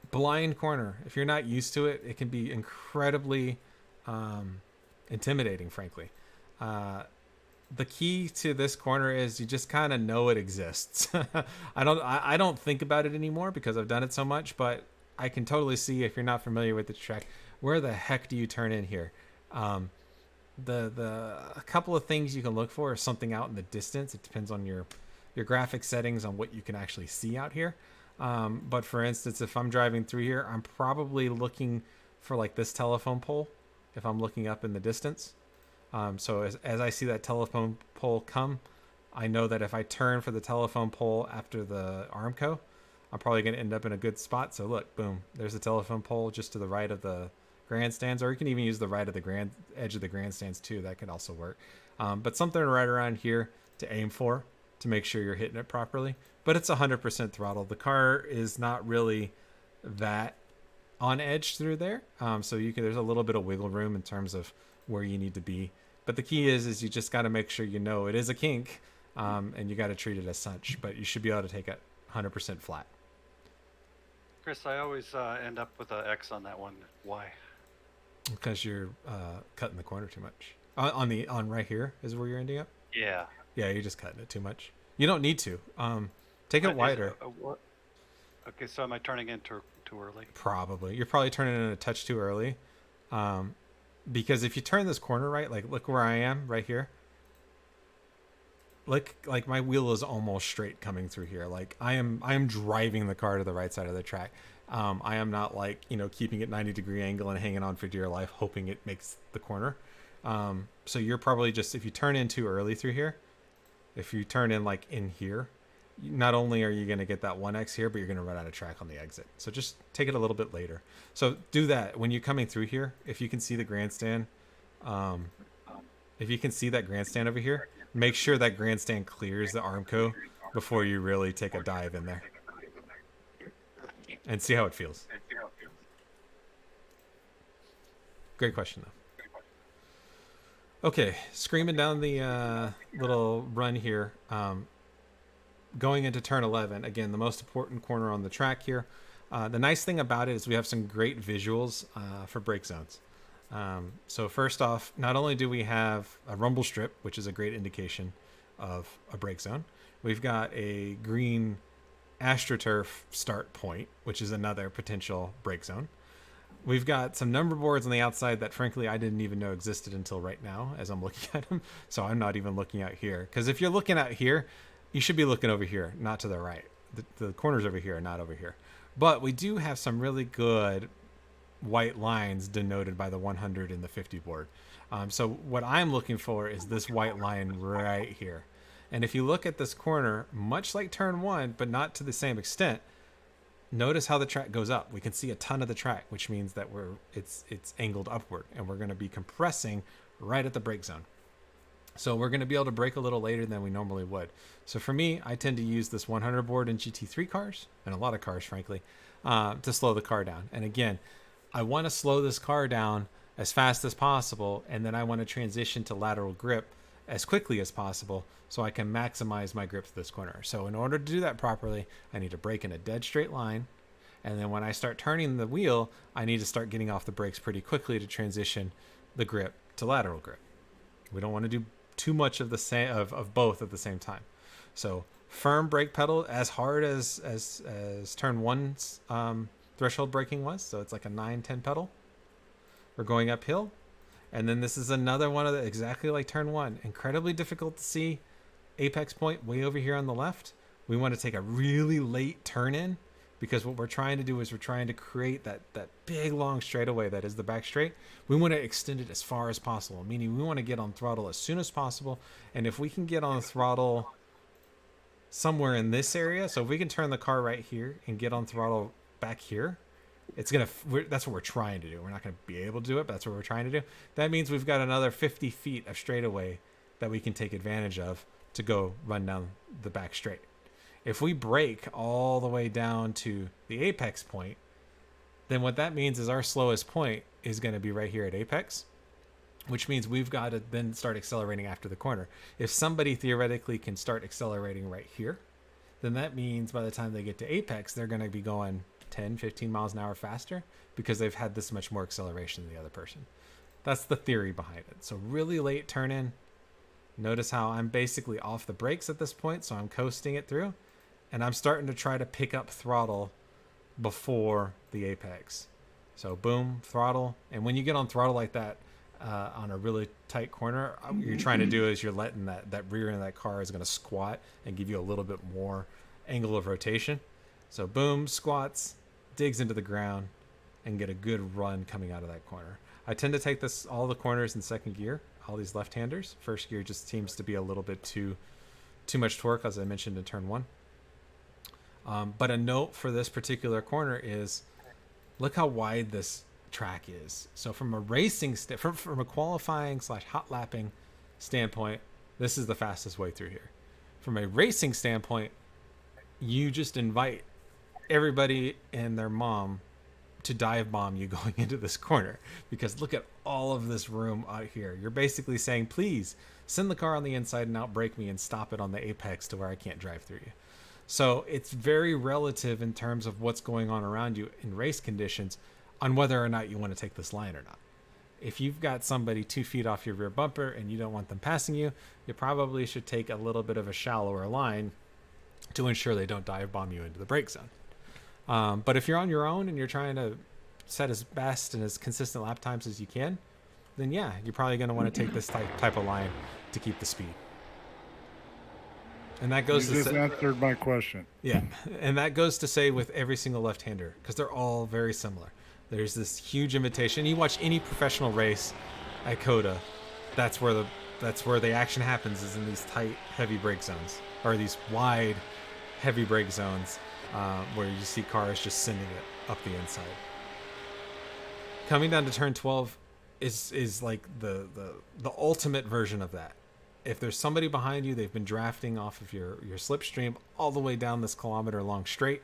Blind corner. If you're not used to it, it can be incredibly intimidating, frankly. The key to this corner is you just kind of know it exists. I don't think about it anymore because I've done it so much, but I can totally see if you're not familiar with the track, where the heck do you turn in here? A couple of things you can look for is something out in the distance. It depends on your graphic settings on what you can actually see out here. But for instance, if I'm driving through here, I'm probably looking for like this telephone pole if I'm looking up in the distance. So as I see that telephone pole come, I know that if I turn for the telephone pole after the Armco, I'm probably going to end up in a good spot. So look, boom, there's the telephone pole just to the right of the grandstands, or you can even use the right of the edge of the grandstands too. That could also work. But something right around here to aim for to make sure you're hitting it properly. But it's 100% throttle. The car is not really that on edge through there. So there's a little bit of wiggle room in terms of where you need to be. But the key is you just got to make sure you know it is a kink, and you got to treat it as such. But you should be able to take it 100% flat. Chris, I always end up with an X on that one. Why? Because you're cutting the corner too much. On right here is where you're ending up. Yeah. Yeah, you're just cutting it too much. You don't need to. Take it wider. Okay, so am I turning in too early? Probably. You're probably turning in a touch too early. Because if you turn this corner right, like look where I am right here. Like my wheel is almost straight coming through here. Like I am driving the car to the right side of the track. I am not like, keeping it 90-degree angle and hanging on for dear life, hoping it makes the corner. So you're probably just, if you turn in too early through here, if you turn in like in here, not only are you going to get that 1X here, but you're going to run out of track on the exit. So just take it a little bit later. So do that when you're coming through here. If you can see the grandstand, if you can see that grandstand over here, make sure that grandstand clears the Armco before you really take a dive in there. And see how it feels. Great question, though. Okay, screaming down the little run here. Going into turn 11, again, the most important corner on the track here. The nice thing about it is we have some great visuals for brake zones. So first off, not only do we have a rumble strip, which is a great indication of a brake zone, we've got a green AstroTurf start point, which is another potential brake zone. We've got some number boards on the outside that, frankly, I didn't even know existed until right now as I'm looking at them. So I'm not even looking out here. Because if you're looking out here, you should be looking over here, not to the right. The corners over here are not over here. But we do have some really good white lines denoted by the 100 and the 50 board. So what I'm looking for is this white line right here. And if you look at this corner, much like turn 1, but not to the same extent, notice how the track goes up. We can see a ton of the track, which means that it's angled upward, and we're going to be compressing right at the brake zone. So we're going to be able to brake a little later than we normally would. So for me, I tend to use this 100 board in GT3 cars, and a lot of cars, frankly, to slow the car down. And again, I want to slow this car down as fast as possible, and then I want to transition to lateral grip as quickly as possible so I can maximize my grip to this corner. So in order to do that properly, I need to brake in a dead straight line. And then when I start turning the wheel, I need to start getting off the brakes pretty quickly to transition the grip to lateral grip. We don't want to do too much of the same of both at the same time. So firm brake pedal as hard as turn 1's threshold braking was. So it's like a 9-10 pedal. We're going uphill. And then this is another one of the, exactly like turn 1, incredibly difficult to see apex point way over here on the left. We want to take a really late turn in, because what we're trying to do is we're trying to create that big long straightaway that is the back straight. We want to extend it as far as possible, meaning we want to get on throttle as soon as possible. And if we can get on throttle somewhere in this area, so if we can turn the car right here and get on throttle back here, that's what we're trying to do. We're not going to be able to do it, but that's what we're trying to do. That means we've got another 50 feet of straightaway that we can take advantage of to go run down the back straight. If we brake all the way down to the apex point, then what that means is our slowest point is going to be right here at apex, which means we've got to then start accelerating after the corner. If somebody theoretically can start accelerating right here, then that means by the time they get to apex, they're going to be going 10, 15 miles an hour faster because they've had this much more acceleration than the other person. That's the theory behind it. So really late turn in. Notice how I'm basically off the brakes at this point, so I'm coasting it through, and I'm starting to try to pick up throttle before the apex. So boom, throttle. And when you get on throttle like that on a really tight corner, what you're trying to do is you're letting that rear end of that car is going to squat and give you a little bit more angle of rotation. So boom, squats, digs into the ground, and get a good run coming out of that corner. I tend to take all the corners in second gear, all these left-handers. First gear just seems to be a little bit too too much torque, as I mentioned in turn 1. But a note for this particular corner is, look how wide this track is. So from a racing from a qualifying / hot lapping standpoint, this is the fastest way through here. From a racing standpoint, you just invite everybody and their mom to dive bomb you going into this corner, because look at all of this room out here. You're basically saying, please send the car on the inside and outbrake me and stop it on the apex to where I can't drive through you. So it's very relative in terms of what's going on around you in race conditions on whether or not you want to take this line or not. If you've got somebody 2 feet off your rear bumper and you don't want them passing you, you probably should take a little bit of a shallower line to ensure they don't dive bomb you into the brake zone. But if you're on your own and you're trying to set as best and as consistent lap times as you can, then yeah, you're probably going to want to take this type of line to keep the speed. And that goes you just answered my question. Yeah, and that goes to say with every single left-hander, because they're all very similar. There's this huge imitation. You watch any professional race at COTA, that's where the action happens, is in these tight, heavy brake zones, or these wide, heavy brake zones, where you see cars just sending it up the inside. Coming down to turn 12 is like the ultimate version of that. If there's somebody behind you, they've been drafting off of your slipstream all the way down this kilometer-long straight,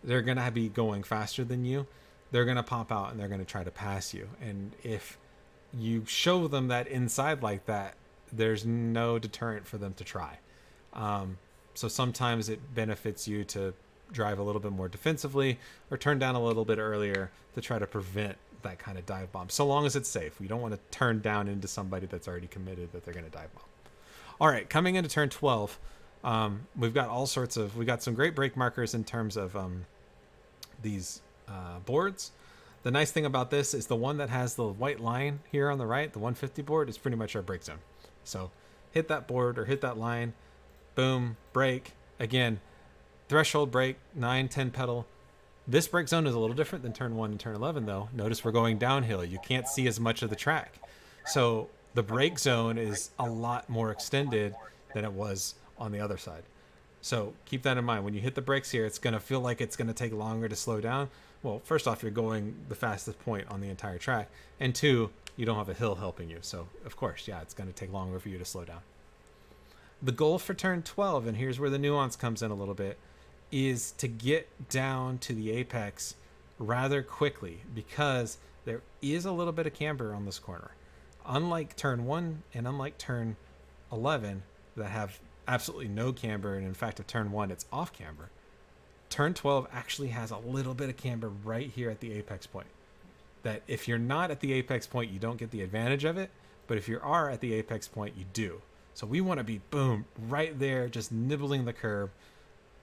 they're going to be going faster than you. They're going to pop out and they're going to try to pass you. And if you show them that inside like that, there's no deterrent for them to try. So sometimes it benefits you to drive a little bit more defensively or turn down a little bit earlier to try to prevent that kind of dive bomb, so long as it's safe. We don't want to turn down into somebody that's already committed that they're going to dive bomb. All right, coming into turn 12, we've got some great brake markers in terms of these boards. The nice thing about this is the one that has the white line here on the right, the 150 board, is pretty much our brake zone. So hit that board or hit that line, boom, brake. Again, threshold brake, 9, 10 pedal. This brake zone is a little different than turn 1 and turn 11, though. Notice we're going downhill. You can't see as much of the track. So the brake zone is a lot more extended than it was on the other side. So keep that in mind. When you hit the brakes here, it's going to feel like it's going to take longer to slow down. Well, first off, you're going the fastest point on the entire track. And 2, you don't have a hill helping you. So, of course, yeah, it's going to take longer for you to slow down. The goal for turn 12, and here's where the nuance comes in a little bit, is to get down to the apex rather quickly, because there is a little bit of camber on this corner. Unlike turn 1 and unlike turn 11 that have absolutely no camber, and in fact at turn 1 it's off camber, turn 12 actually has a little bit of camber right here at the apex point. That if you're not at the apex point, you don't get the advantage of it, but if you are at the apex point, you do. So we want to be, boom, right there, just nibbling the curb.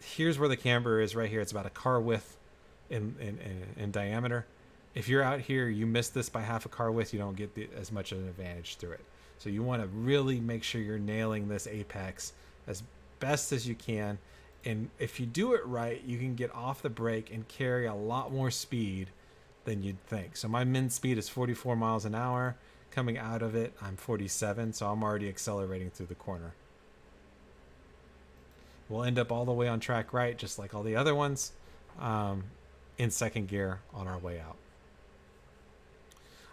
Here's where the camber is right here. It's about a car width in diameter. If you're out here, you miss this by half a car width, you don't get as much of an advantage through it. So you want to really make sure you're nailing this apex as best as you can. And if you do it right, you can get off the brake and carry a lot more speed than you'd think. So my min speed is 44 miles an hour. Coming out of it, I'm 47, so I'm already accelerating through the corner. We'll end up all the way on track right, just like all the other ones, in second gear on our way out.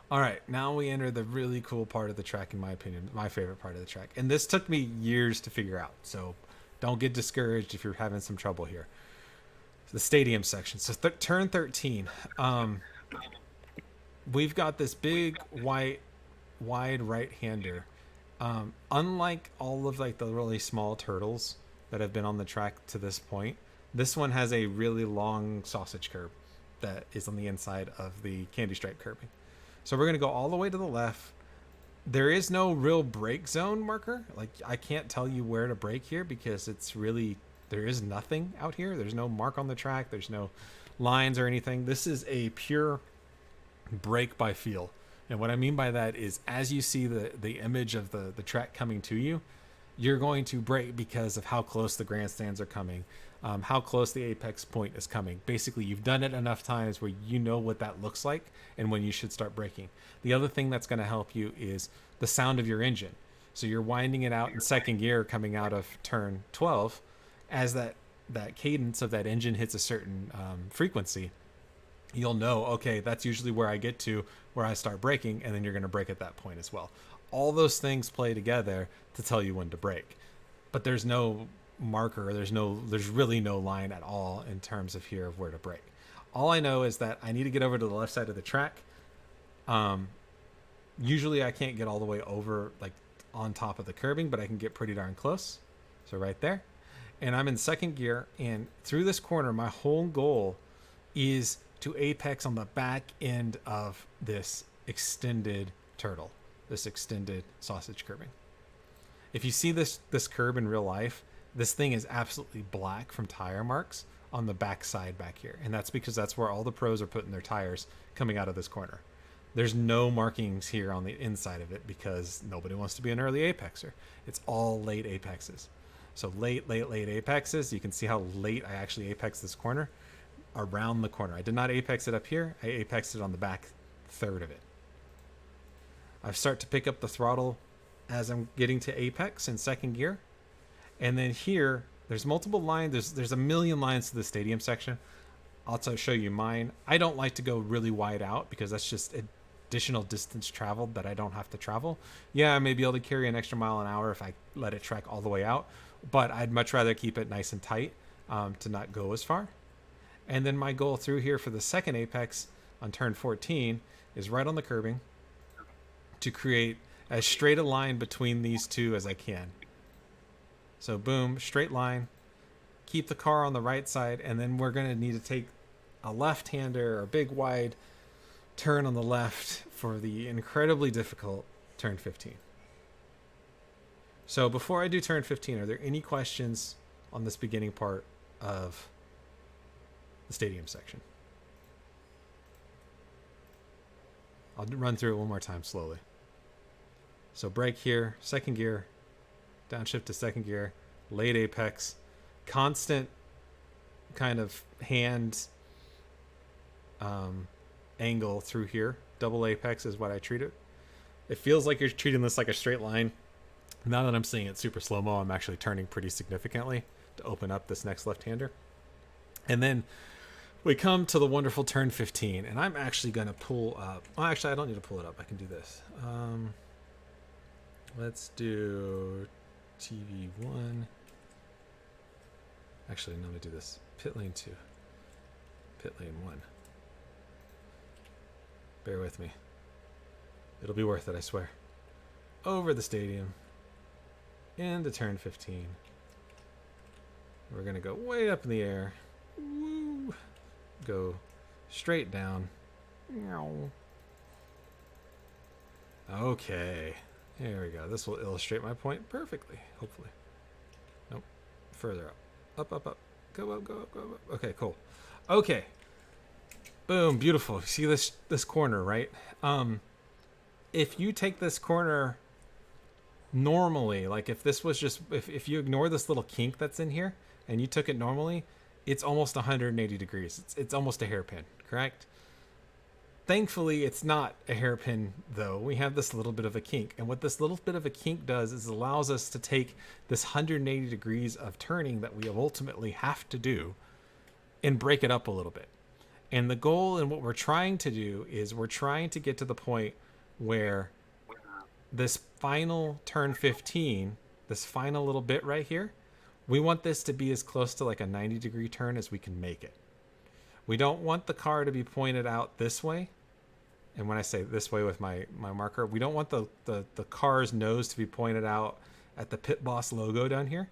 All right, now we enter the really cool part of the track, in my opinion, my favorite part of the track. And this took me years to figure out, so don't get discouraged if you're having some trouble here. The stadium section. So turn 13. We've got this big wide right-hander. Unlike all of like the really small turtles that have been on the track to this point, this one has a really long sausage curb that is on the inside of the candy stripe curbing. So we're going to go all the way to the left. There is no real brake zone marker. Like, I can't tell you where to brake here because there is nothing out here. There's no mark on the track. There's no lines or anything. This is a pure brake by feel. And what I mean by that is, as you see the image of the track coming to you, you're going to brake because of how close the grandstands are coming, how close the apex point is coming. Basically, you've done it enough times where you know what that looks like and when you should start braking. The other thing that's going to help you is the sound of your engine. So you're winding it out in second gear coming out of turn 12. As that cadence of that engine hits a certain frequency, you'll know, okay, that's usually where I get to, where I start braking, and then you're going to brake at that point as well. All those things play together to tell you when to brake. But there's no marker, there's really no line at all in terms of here of where to brake. All I know is that I need to get over to the left side of the track. Usually I can't get all the way over, like on top of the curbing, but I can get pretty darn close. So right there. And I'm in second gear, and through this corner, my whole goal is to apex on the back end of this extended turtle, this extended sausage curbing. If you see this curb in real life, this thing is absolutely black from tire marks on the back side back here. And that's because that's where all the pros are putting their tires coming out of this corner. There's no markings here on the inside of it because nobody wants to be an early apexer. It's all late apexes. So late apexes. You can see how late I actually apex this corner around the corner. I did not apex it up here. I apexed it on the back third of it. I start to pick up the throttle as I'm getting to apex in second gear. And then here, there's multiple lines. There's a million lines to the stadium section. I'll also show you mine. I don't like to go really wide out because that's just additional distance traveled that I don't have to travel. Yeah, I may be able to carry an extra mile an hour if I let it track all the way out, but I'd much rather keep it nice and tight to not go as far. And then my goal through here for the second apex on turn 14 is right on the curbing to create as straight a line between these two as I can. So boom, straight line, keep the car on the right side, and then we're going to need to take a left-hander or a big wide turn on the left for the incredibly difficult turn 15. So before I do turn 15, are there any questions on this beginning part of the stadium section? I'll run through it one more time slowly. So brake here, second gear, downshift to second gear, late apex, constant kind of hand angle through here. Double apex is what I treat it. It feels like you're treating this like a straight line. Now that I'm seeing it super slow-mo, I'm actually turning pretty significantly to open up this next left-hander. And then we come to the wonderful turn 15, and I'm actually going to pull up. Well, actually, I don't need to pull it up. I can do this. Let's do TV1. Actually, no, let me do this. Pit lane 2. Pit lane 1. Bear with me. It'll be worth it, I swear. Over the stadium. Into turn 15. We're going to go way up in the air. Woo. Go straight down. Okay. There we go. This will illustrate my point perfectly, hopefully. Nope. Further up. Up, up, up. Go up, go up, go up. Okay, cool. Okay. Boom, beautiful. See this corner, right? If you take this corner normally, like if this was just, if you ignore this little kink that's in here and you took it normally, it's almost 180 degrees. It's almost a hairpin, correct? Thankfully, it's not a hairpin, though. We have this little bit of a kink. And what this little bit of a kink does is allows us to take this 180 degrees of turning that we ultimately have to do and break it up a little bit. And the goal and what we're trying to do is we're trying to get to the point where this final turn 15, this final little bit right here, we want this to be as close to like a 90-degree turn as we can make it. We don't want the car to be pointed out this way. And when I say this way with my marker, we don't want the car's nose to be pointed out at the Pit Boss logo down here.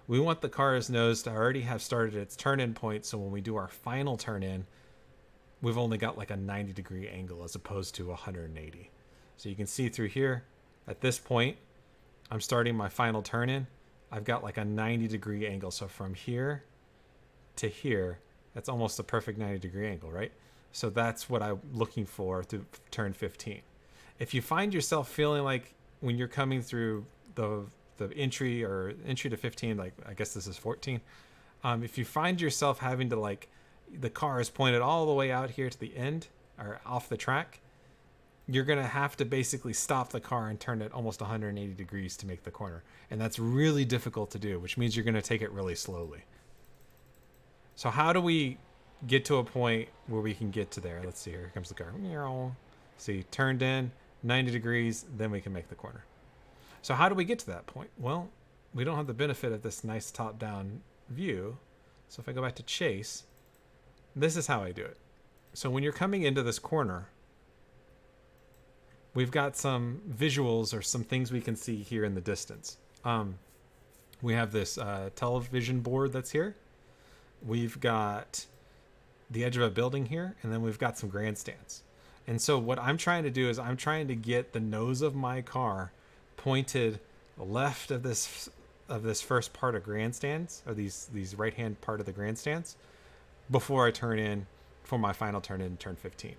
We want the car's nose to already have started its turn-in point, so when we do our final turn-in, we've only got like a 90-degree angle as opposed to 180. So you can see through here, at this point, I'm starting my final turn-in. I've got like a 90-degree angle. So from here to here, that's almost a perfect 90-degree angle, right? So that's what I'm looking for through turn 15. If you find yourself feeling like when you're coming through the entry to 15, like I guess this is 14, if you find yourself having to like the car is pointed all the way out here to the end or off the track, you're going to have to basically stop the car and turn it almost 180 degrees to make the corner. And that's really difficult to do, which means you're going to take it really slowly. So how do we get to a point where we can get to there? Let's see, here comes the car. See, turned in, 90 degrees, then we can make the corner. So how do we get to that point? Well, we don't have the benefit of this nice top-down view. So if I go back to chase, this is how I do it. So when you're coming into this corner, we've got some visuals or some things we can see here in the distance. We have this television board that's here. We've got the edge of a building here, and then we've got some grandstands. And so what I'm trying to do is I'm trying to get the nose of my car pointed left of this first part of grandstands, or these right-hand part of the grandstands, before I turn in for my final turn in turn 15.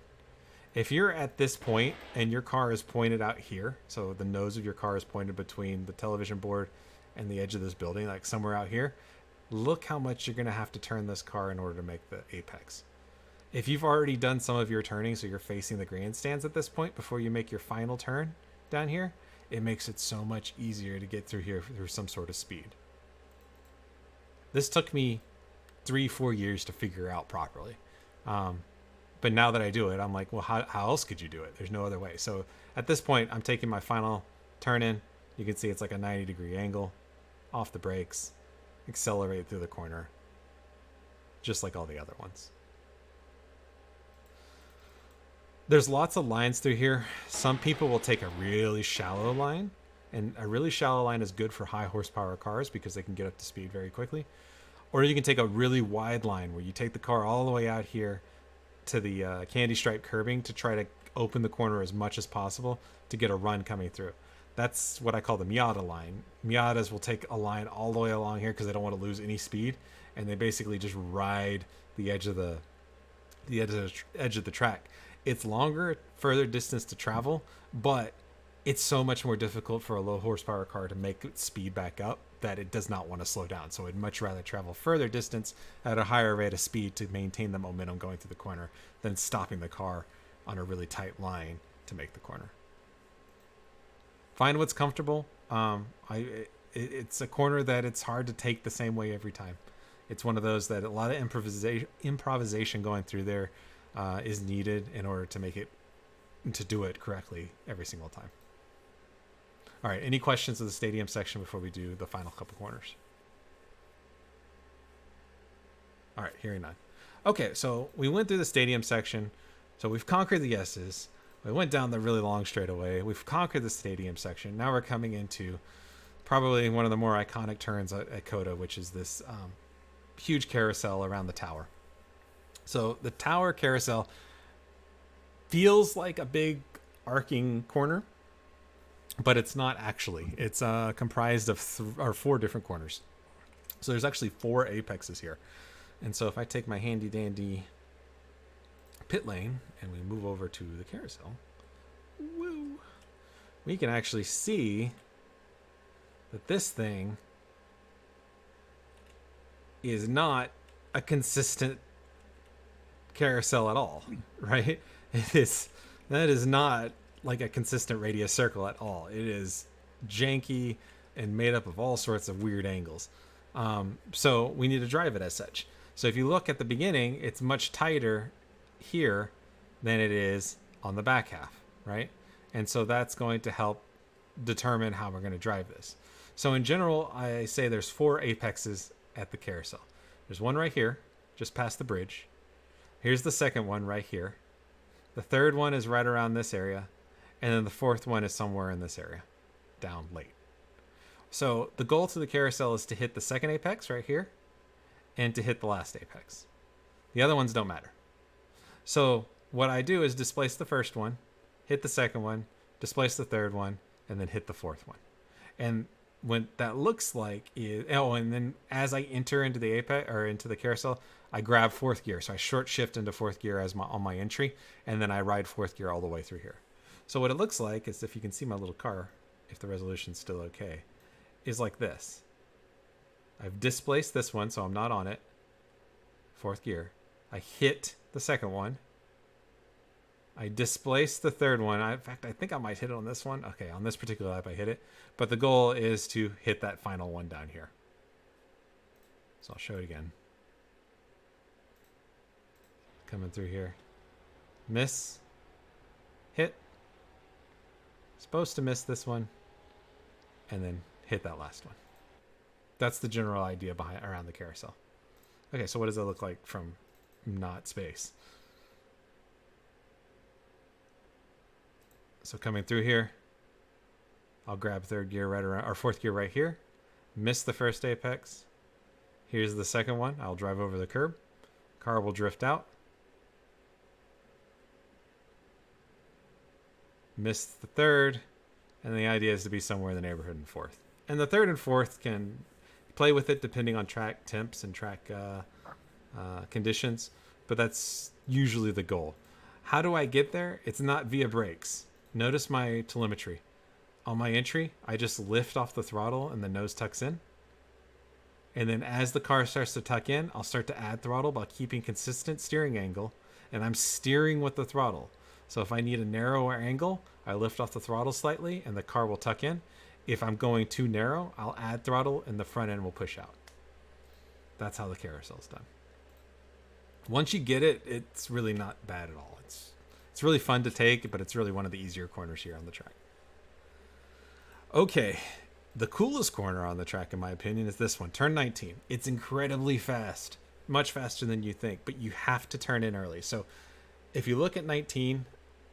If you're at this point and your car is pointed out here, so the nose of your car is pointed between the television board and the edge of this building, like somewhere out here, look how much you're going to have to turn this car in order to make the apex. If you've already done some of your turning, so you're facing the grandstands at this point before you make your final turn down here, it makes it so much easier to get through here through some sort of speed. This took me 3-4 years to figure out properly. But now that I do it, I'm like, well, how else could you do it? There's no other way. So at this point, I'm taking my final turn in. You can see it's like a 90-degree angle, off the brakes, accelerate through the corner, just like all the other ones. There's lots of lines through here. Some people will take a really shallow line, and a really shallow line is good for high horsepower cars because they can get up to speed very quickly. Or you can take a really wide line where you take the car all the way out here to the candy stripe curbing to try to open the corner as much as possible to get a run coming through. That's what I call the Miata line. Miatas will take a line all the way along here because they don't want to lose any speed, and they basically just ride the edge of the edge of the track. It's longer, further distance to travel, but it's so much more difficult for a low horsepower car to make speed back up that it does not want to slow down. So I'd much rather travel further distance at a higher rate of speed to maintain the momentum going through the corner than stopping the car on a really tight line to make the corner. Find what's comfortable. It's a corner that it's hard to take the same way every time. It's one of those that a lot of improvisation going through there is needed in order to do it correctly every single time. All right, any questions of the stadium section before we do the final couple corners? All right, hearing none. Okay, so we went through the stadium section. So we've conquered the S's. We went down the really long straightaway. We've conquered the stadium section. Now we're coming into probably one of the more iconic turns at COTA, which is this huge carousel around the tower. So the tower carousel feels like a big arcing corner, but it's not actually. It's comprised of 4 different corners. So there's actually 4 apexes here. And so if I take my handy dandy pit lane and we move over to the carousel, woo, we can actually see that this thing is not a consistent carousel at all, right? That is not like a consistent radius circle at all. It is janky and made up of all sorts of weird angles. So we need to drive it as such. So if you look at the beginning, it's much tighter here than it is on the back half, right? And so that's going to help determine how we're going to drive this. So in general, I say there's 4 apexes at the carousel. There's one right here, just past the bridge. Here's the second one right here. The third one is right around this area. And then the fourth one is somewhere in this area, down late. So the goal to the carousel is to hit the second apex right here and to hit the last apex. The other ones don't matter. So what I do is displace the first one, hit the second one, displace the third one, and then hit the fourth one. And what that looks like is, and then as I enter into the apex or into the carousel, I grab 4th gear. So I short shift into 4th gear on my entry, and then I ride 4th gear all the way through here. So what it looks like is, if you can see my little car, if the resolution's still okay, is like this. I've displaced this one, so I'm not on it. 4th gear. I hit the second one. I displaced the third one. In fact, I think I might hit it on this one. Okay, on this particular lap I hit it. But the goal is to hit that final one down here. So I'll show it again. Coming through here. Miss. Hit. Supposed to miss this one. And then hit that last one. That's the general idea around the carousel. Okay, so what does it look like from not space? So coming through here, I'll grab third gear right around, or fourth gear right here. Miss the first apex. Here's the second one. I'll drive over the curb. Car will drift out. Miss the third. And the idea is to be somewhere in the neighborhood in fourth. And the third and fourth can play with it depending on track temps and track conditions. But that's usually the goal. How do I get there? It's not via brakes. Notice my telemetry. On my entry, I just lift off the throttle and the nose tucks in. And then as the car starts to tuck in, I'll start to add throttle by keeping consistent steering angle. And I'm steering with the throttle. So if I need a narrower angle, I lift off the throttle slightly and the car will tuck in. If I'm going too narrow, I'll add throttle and the front end will push out. That's how the carousel's done. Once you get it, it's really not bad at all. It's really fun to take, but it's really one of the easier corners here on the track. Okay, the coolest corner on the track, in my opinion, is this one, turn 19. It's incredibly fast, much faster than you think, but you have to turn in early. So if you look at 19,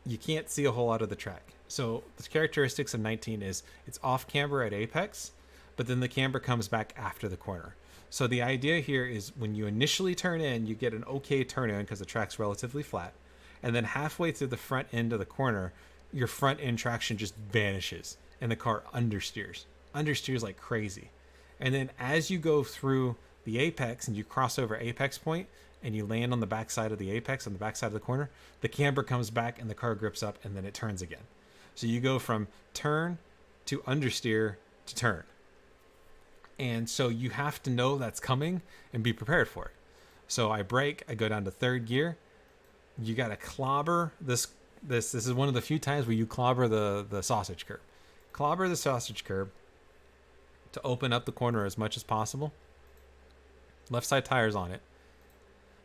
you can't see a whole lot of the track. So the characteristics of 19 is it's off camber at apex, but then the camber comes back after the corner. So the idea here is when you initially turn in, you get an okay turn in because the track's relatively flat. And then halfway through the front end of the corner, your front end traction just vanishes and the car understeers like crazy. And then as you go through the apex and you cross over apex point and you land on the backside of the apex, on the backside of the corner, the camber comes back and the car grips up and then it turns again. So you go from turn to understeer to turn. And so you have to know that's coming and be prepared for it. So I brake, I go down to third gear. You got to clobber this. This is one of the few times where you clobber the sausage curb. Clobber the sausage curb to open up the corner as much as possible. Left side tires on it.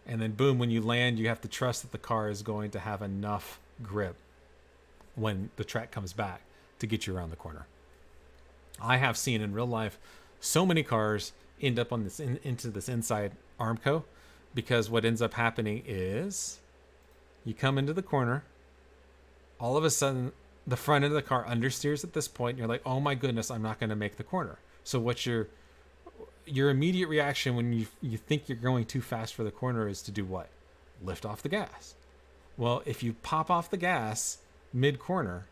And then boom, when you land, you have to trust that the car is going to have enough grip when the track comes back to get you around the corner. I have seen in real life so many cars end up on this into this inside Armco because what ends up happening is you come into the corner, all of a sudden the front end of the car understeers at this point and you're like, oh my goodness, I'm not going to make the corner. So what's your immediate reaction when you think you're going too fast for the corner is to do what? Lift off the gas. Well, if you pop off the gas mid corner,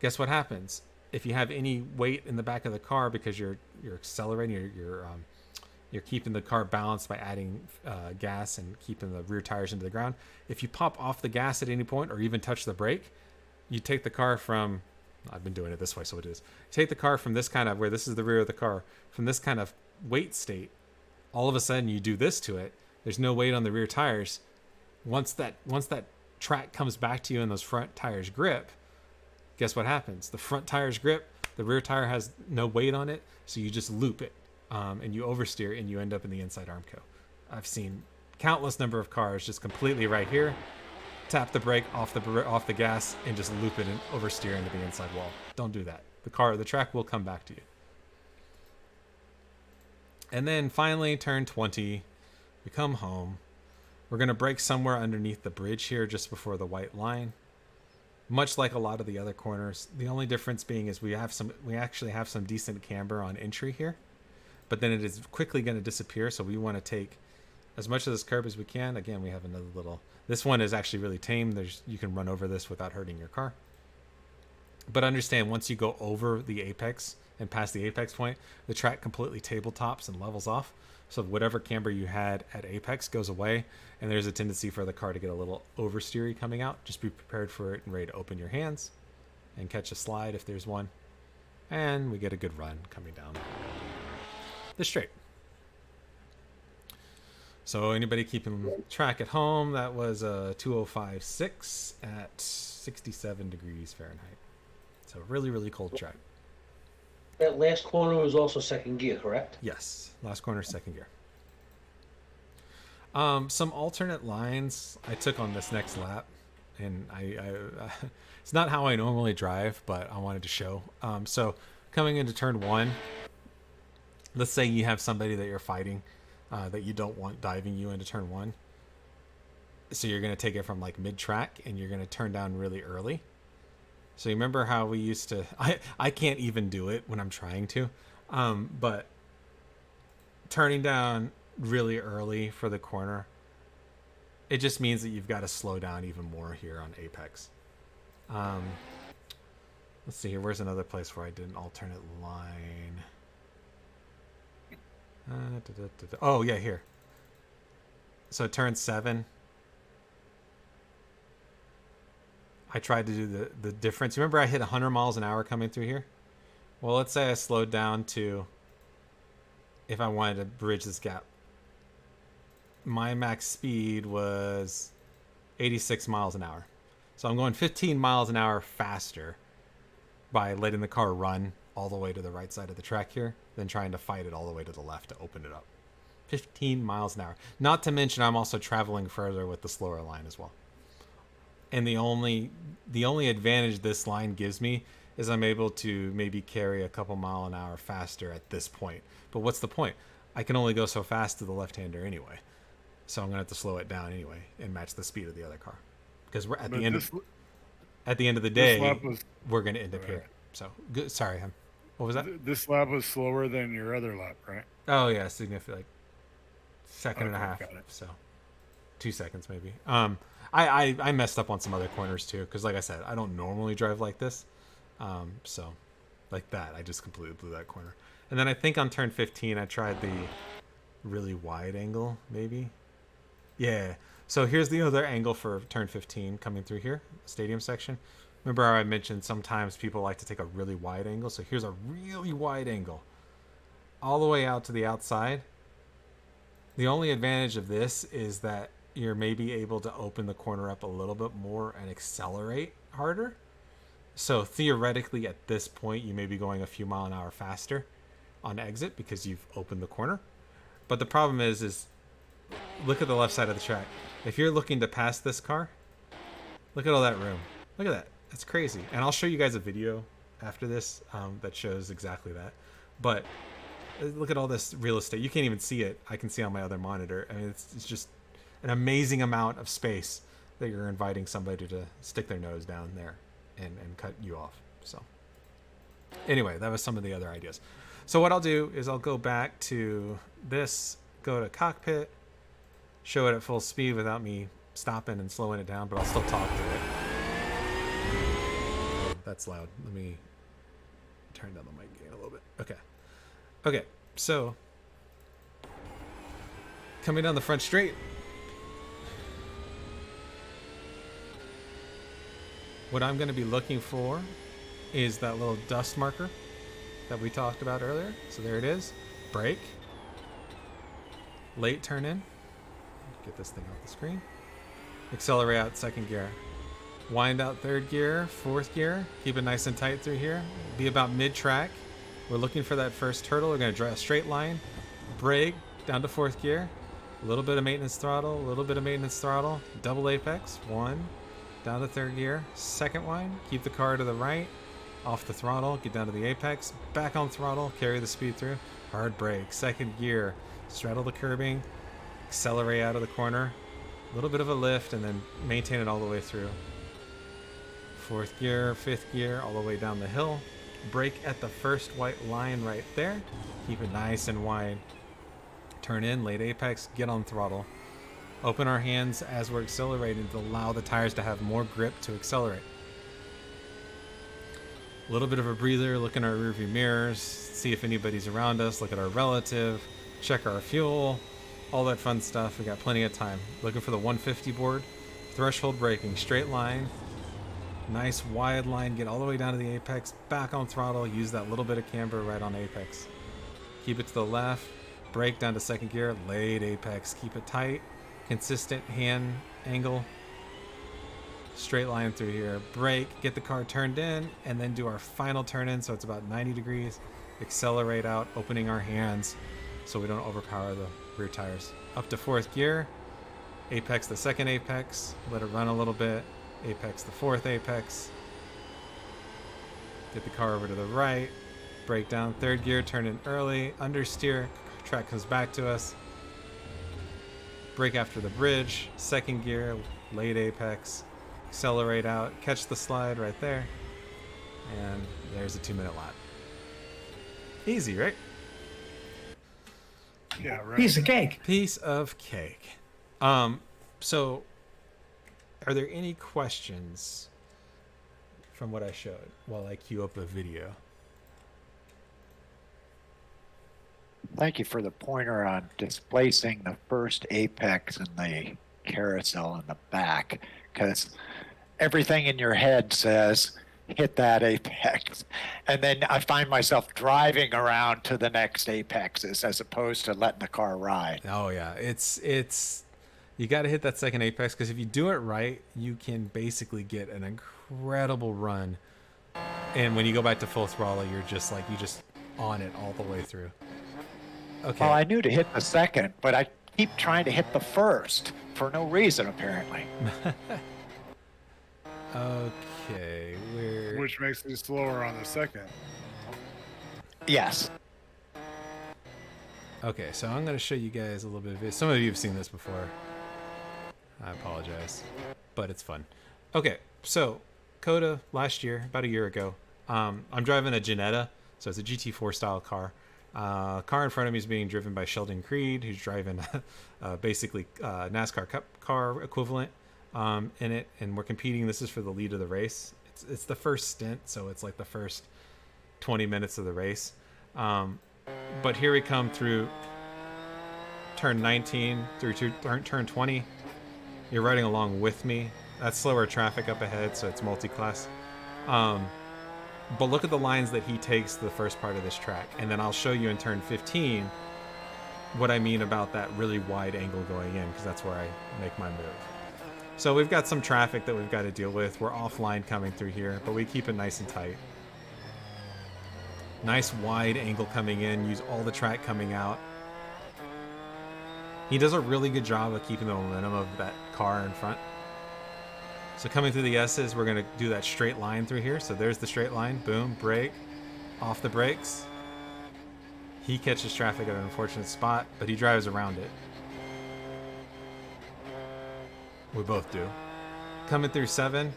guess what happens? If you have any weight in the back of the car because you're accelerating, you're keeping the car balanced by adding gas and keeping the rear tires into the ground. If you pop off the gas at any point or even touch the brake, you take the car from, I've been doing it this way, so it is. Take the car from this kind of, where this is the rear of the car, from this kind of weight state, all of a sudden you do this to it, there's no weight on the rear tires. Once that track comes back to you and those front tires grip, guess what happens? The front tires grip, the rear tire has no weight on it, so you just loop it. And you oversteer and you end up in the inside Armco. I've seen countless number of cars just completely right here, tap the brake off the gas and just loop it and oversteer into the inside wall. Don't do that. The track will come back to you. And then finally, turn 20, we come home. We're going to brake somewhere underneath the bridge here just before the white line. Much like a lot of the other corners, the only difference being is we actually have some decent camber on entry here. But then it is quickly going to disappear, so we want to take as much of this curb as we can. Again, we have another little... This one is actually really tame. You can run over this without hurting your car. But understand, once you go over the apex and past the apex point, the track completely tabletops and levels off. So whatever camber you had at apex goes away, and there's a tendency for the car to get a little oversteery coming out. Just be prepared for it and ready to open your hands and catch a slide if there's one. And we get a good run coming down the straight. So anybody keeping track at home, that was a 205.6 at 67 degrees Fahrenheit. So really, really cold track. That last corner was also second gear, correct? Yes, last corner, second gear. Some alternate lines I took on this next lap, and I it's not how I normally drive, but I wanted to show. So coming into turn 1, let's say you have somebody that you're fighting that you don't want diving you into turn 1. So you're going to take it from like mid-track, and you're going to turn down really early. So you remember how we used to... I can't even do it when I'm trying to, but turning down really early for the corner, it just means that you've got to slow down even more here on apex. Let's see here. Where's another place where I did an alternate line? Oh yeah, here. So turn 7, I tried to do the difference. Remember I hit 100 miles an hour coming through here? Well, let's say I slowed down to, if I wanted to bridge this gap, my max speed was 86 miles an hour. So I'm going 15 miles an hour faster by letting the car run all the way to the right side of the track here than trying to fight it all the way to the left to open it up. 15 miles an hour. Not to mention I'm also traveling further with the slower line as well. And the only advantage this line gives me is I'm able to maybe carry a couple mile an hour faster at this point. But what's the point? I can only go so fast to the left-hander anyway. So I'm going to have to slow it down anyway and match the speed of the other car. Because we're at the end of the day, we're going to end up here. So, good. Sorry, what was that? This lap was slower than your other lap, right? Oh yeah, significantly. Second and a half. So 2 seconds maybe. I messed up on some other corners too, because like I said, I don't normally drive like this. So like that, I just completely blew that corner. And then I think on turn 15, I tried the really wide angle, maybe. Yeah. So here's the other angle for turn 15 coming through here, stadium section. Remember how I mentioned sometimes people like to take a really wide angle? So here's a really wide angle all the way out to the outside. The only advantage of this is that you're maybe able to open the corner up a little bit more and accelerate harder. So theoretically at this point, you may be going a few mile an hour faster on exit because you've opened the corner. But the problem is look at the left side of the track. If you're looking to pass this car, look at all that room. Look at that. That's crazy. And I'll show you guys a video after this that shows exactly that. But look at all this real estate. You can't even see it. I can see on my other monitor. I mean, it's just an amazing amount of space that you're inviting somebody to stick their nose down there and cut you off. So anyway, that was some of the other ideas. So what I'll do is I'll go back to this, go to cockpit, show it at full speed without me stopping and slowing it down, but I'll still talk to it. Oh, that's loud. Let me turn down the mic gain a little bit. Okay, so coming down the front straight, what I'm going to be looking for is that little dust marker that we talked about earlier. So there it is. Brake. Late turn in. Get this thing off the screen. Accelerate out second gear. Wind out third gear, fourth gear. Keep it nice and tight through here. Be about mid-track. We're looking for that first turtle. We're going to draw a straight line. Brake down to fourth gear. A little bit of maintenance throttle. A little bit of maintenance throttle. Double apex. 1. Down to third gear. Second one. Keep the car to the right. Off the throttle. Get down to the apex. Back on throttle. Carry the speed through. Hard brake. Second gear. Straddle the curbing. Accelerate out of the corner. A little bit of a lift and then maintain it all the way through. Fourth gear. Fifth gear. All the way down the hill. Brake at the first white line right there. Keep it nice and wide. Turn in. Late apex. Get on throttle. Open our hands as we're accelerating to allow the tires to have more grip to accelerate. A little bit of a breather, look in our rearview mirrors, see if anybody's around us, look at our relative, check our fuel, all that fun stuff. We got plenty of time. Looking for the 150 board, threshold braking, straight line, nice wide line, get all the way down to the apex, back on throttle, use that little bit of camber right on apex. Keep it to the left, Brake down to second gear, late apex. Keep it tight, consistent hand angle. Straight line through here. Brake, get the car turned in, and then do our final turn in, so it's about 90 degrees. Accelerate out, opening our hands so we don't overpower the rear tires. Up to fourth gear. Apex the second apex. Let it run a little bit. Apex the fourth apex. Get the car over to the right. Brake down, third gear, turn in early. Understeer, track comes back to us. Brake after the bridge. Second gear, late apex. Accelerate out, catch the slide right there. And there's a 2-minute lap. Easy, right? Yeah, right. Piece of cake. Piece of cake. So are there any questions from what I showed while I queue up a video? Thank you for the pointer on displacing the first apex in the carousel in the back, because everything in your head says hit that apex, and then I find myself driving around to the next apexes as opposed to letting the car ride. Oh yeah, it's you got to hit that second apex, because if you do it right, you can basically get an incredible run. And when you go back to full throttle, you're just like, you just on it all the way through. Okay. Well, I knew to hit the second, but I keep trying to hit the first for no reason, apparently. Okay, Which makes me slower on the second. Yes. Okay, so I'm going to show you guys a little bit of it. Some of you have seen this before. I apologize, but it's fun. Okay, so COTA last year, about a year ago, I'm driving a Jetta, so it's a GT4 style car. Car in front of me is being driven by Sheldon Creed, who's driving basically NASCAR Cup car equivalent in it, and we're competing. This is for the lead of the race. It's the first stint, so it's like the first 20 minutes of the race. But here we come through turn 19 through turn 20. You're riding along with me. That's slower traffic up ahead, so it's multi-class. But look at the lines that he takes the first part of this track, and then I'll show you in turn 15 what I mean about that really wide angle going in, because that's where I make my move. So we've got some traffic that we've got to deal with. We're offline coming through here, but we keep it nice and tight. Nice wide angle coming in, use all the track coming out. He does a really good job of keeping the momentum of that car in front. So coming through the S's, we're going to do that straight line through here. So there's the straight line. Boom, brake, off the brakes. He catches traffic at an unfortunate spot, but he drives around it. We both do. Coming through 7.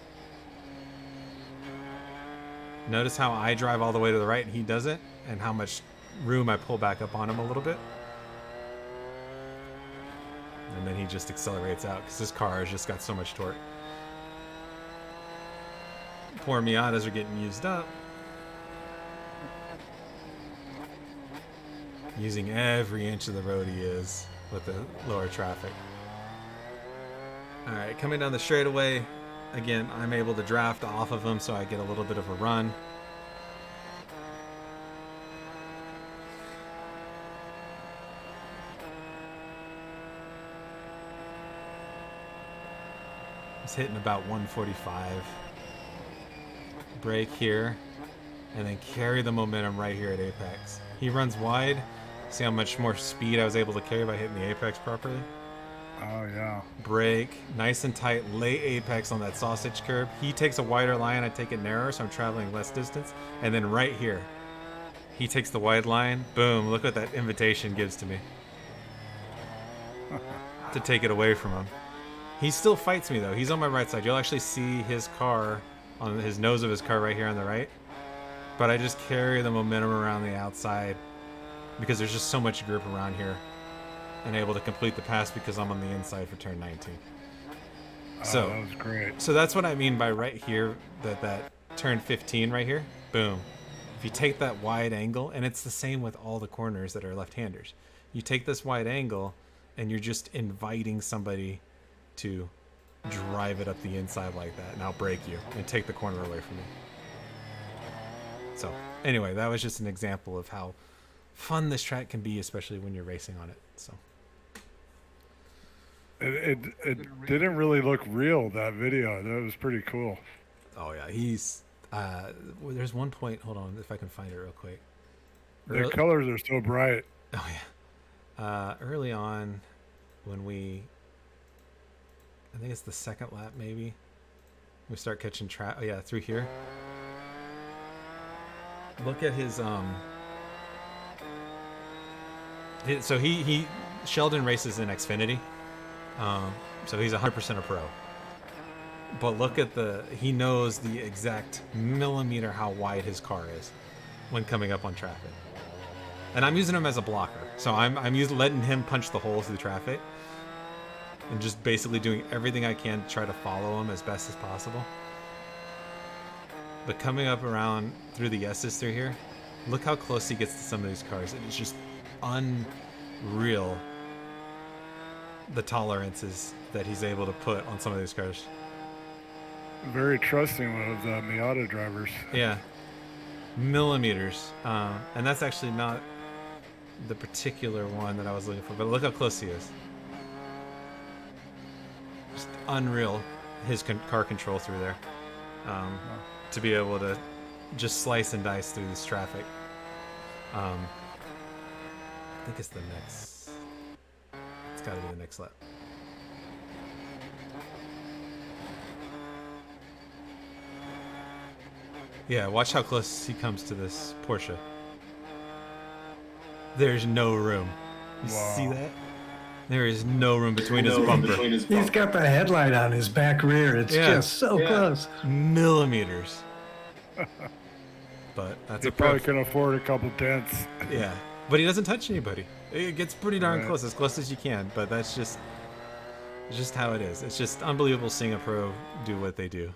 Notice how I drive all the way to the right and he doesn't, and how much room I pull back up on him a little bit. And then he just accelerates out because this car has just got so much torque. Poor Miatas are getting used up. Using every inch of the road he is with the lower traffic. Alright, coming down the straightaway. Again, I'm able to draft off of him so I get a little bit of a run. He's hitting about 145. Brake here, and then carry the momentum right here at apex. He runs wide. See how much more speed I was able to carry by hitting the apex properly? Oh, yeah. Brake, nice and tight, late apex on that sausage curb. He takes a wider line, I take it narrower, so I'm traveling less distance. And then right here, he takes the wide line. Boom, look what that invitation gives to me. To take it away from him. He still fights me though. He's on my right side. You'll actually see his car, on his nose of his car right here on the right. But I just carry the momentum around the outside because there's just so much grip around here. And able to complete the pass because I'm on the inside for turn 19. So that was great. So that's what I mean by right here, that turn 15 right here. Boom. If you take that wide angle, and it's the same with all the corners that are left-handers. You take this wide angle, and you're just inviting somebody to drive it up the inside like that, and I'll break you and take the corner away from you. So anyway, that was just an example of how fun this track can be, especially when you're racing on it. So It didn't really look real, that video. That was pretty cool. oh yeah, he's well, there's one point, hold on if I can find it real quick. The colors are so bright. Oh yeah. Early on when I think it's the second lap maybe, we start catching oh yeah, through here. Look at his so he Sheldon races in Xfinity. So he's 100% a pro. But look at he knows the exact millimeter how wide his car is when coming up on traffic. And I'm using him as a blocker. So I'm letting him punch the hole through traffic and just basically doing everything I can to try to follow him as best as possible. But coming up around through the S's through here, look how close he gets to some of these cars. It's just unreal, the tolerances that he's able to put on some of these cars. Very trusting of the Miata drivers. Yeah, millimeters. And that's actually not the particular one that I was looking for, but look how close he is. Just unreal, his car control through there. To be able to just slice and dice through this traffic. I think it's the next. It's got to be the next lap. Yeah, watch how close he comes to this Porsche. There's no room. You see that? There is no room between his bumper. He's got the headlight on his back rear. It's just so close. Millimeters. But that's He probably can afford a couple dents. Yeah, but he doesn't touch anybody. It gets pretty darn close as you can. But that's just how it is. It's just unbelievable seeing a pro do what they do.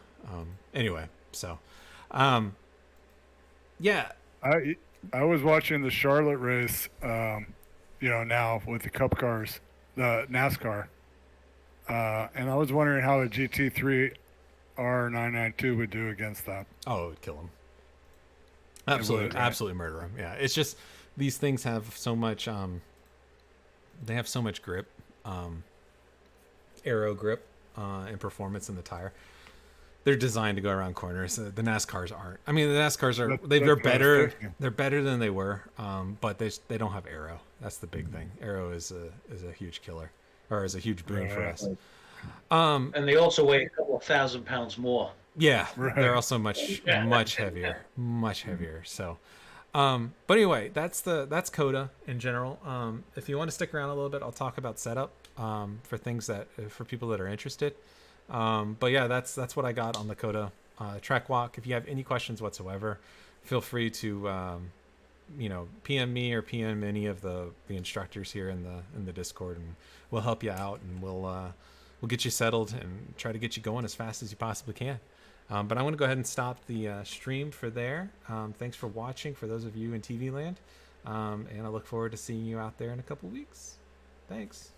Anyway, so, yeah. I was watching the Charlotte race, now with the Cup cars, the NASCAR, and I was wondering how a GT3R 992 would do against that. Oh, it would kill him. Absolutely murder him. Yeah, it's just these things have so much. They have so much grip, aero grip, and performance in the tire. They're designed to go around corners. The NASCARs aren't. I mean, the NASCARs are they're better. They're better than they were, but they don't have aero. That's the big thing. Aero is a huge killer, or is a huge boon for us. And they also weigh a couple of 1,000 pounds more. Yeah, they're also much heavier, much heavier. So, but anyway, that's COTA in general. If you want to stick around a little bit, I'll talk about setup for things for people that are interested. But yeah, that's what I got on the COTA track walk. If you have any questions whatsoever, feel free to PM me or PM any of the instructors here in the Discord, and we'll help you out, and we'll get you settled and try to get you going as fast as you possibly can. But I want to go ahead and stop the stream for there. Thanks for watching, for those of you in TV land, and I look forward to seeing you out there in a couple weeks. Thanks.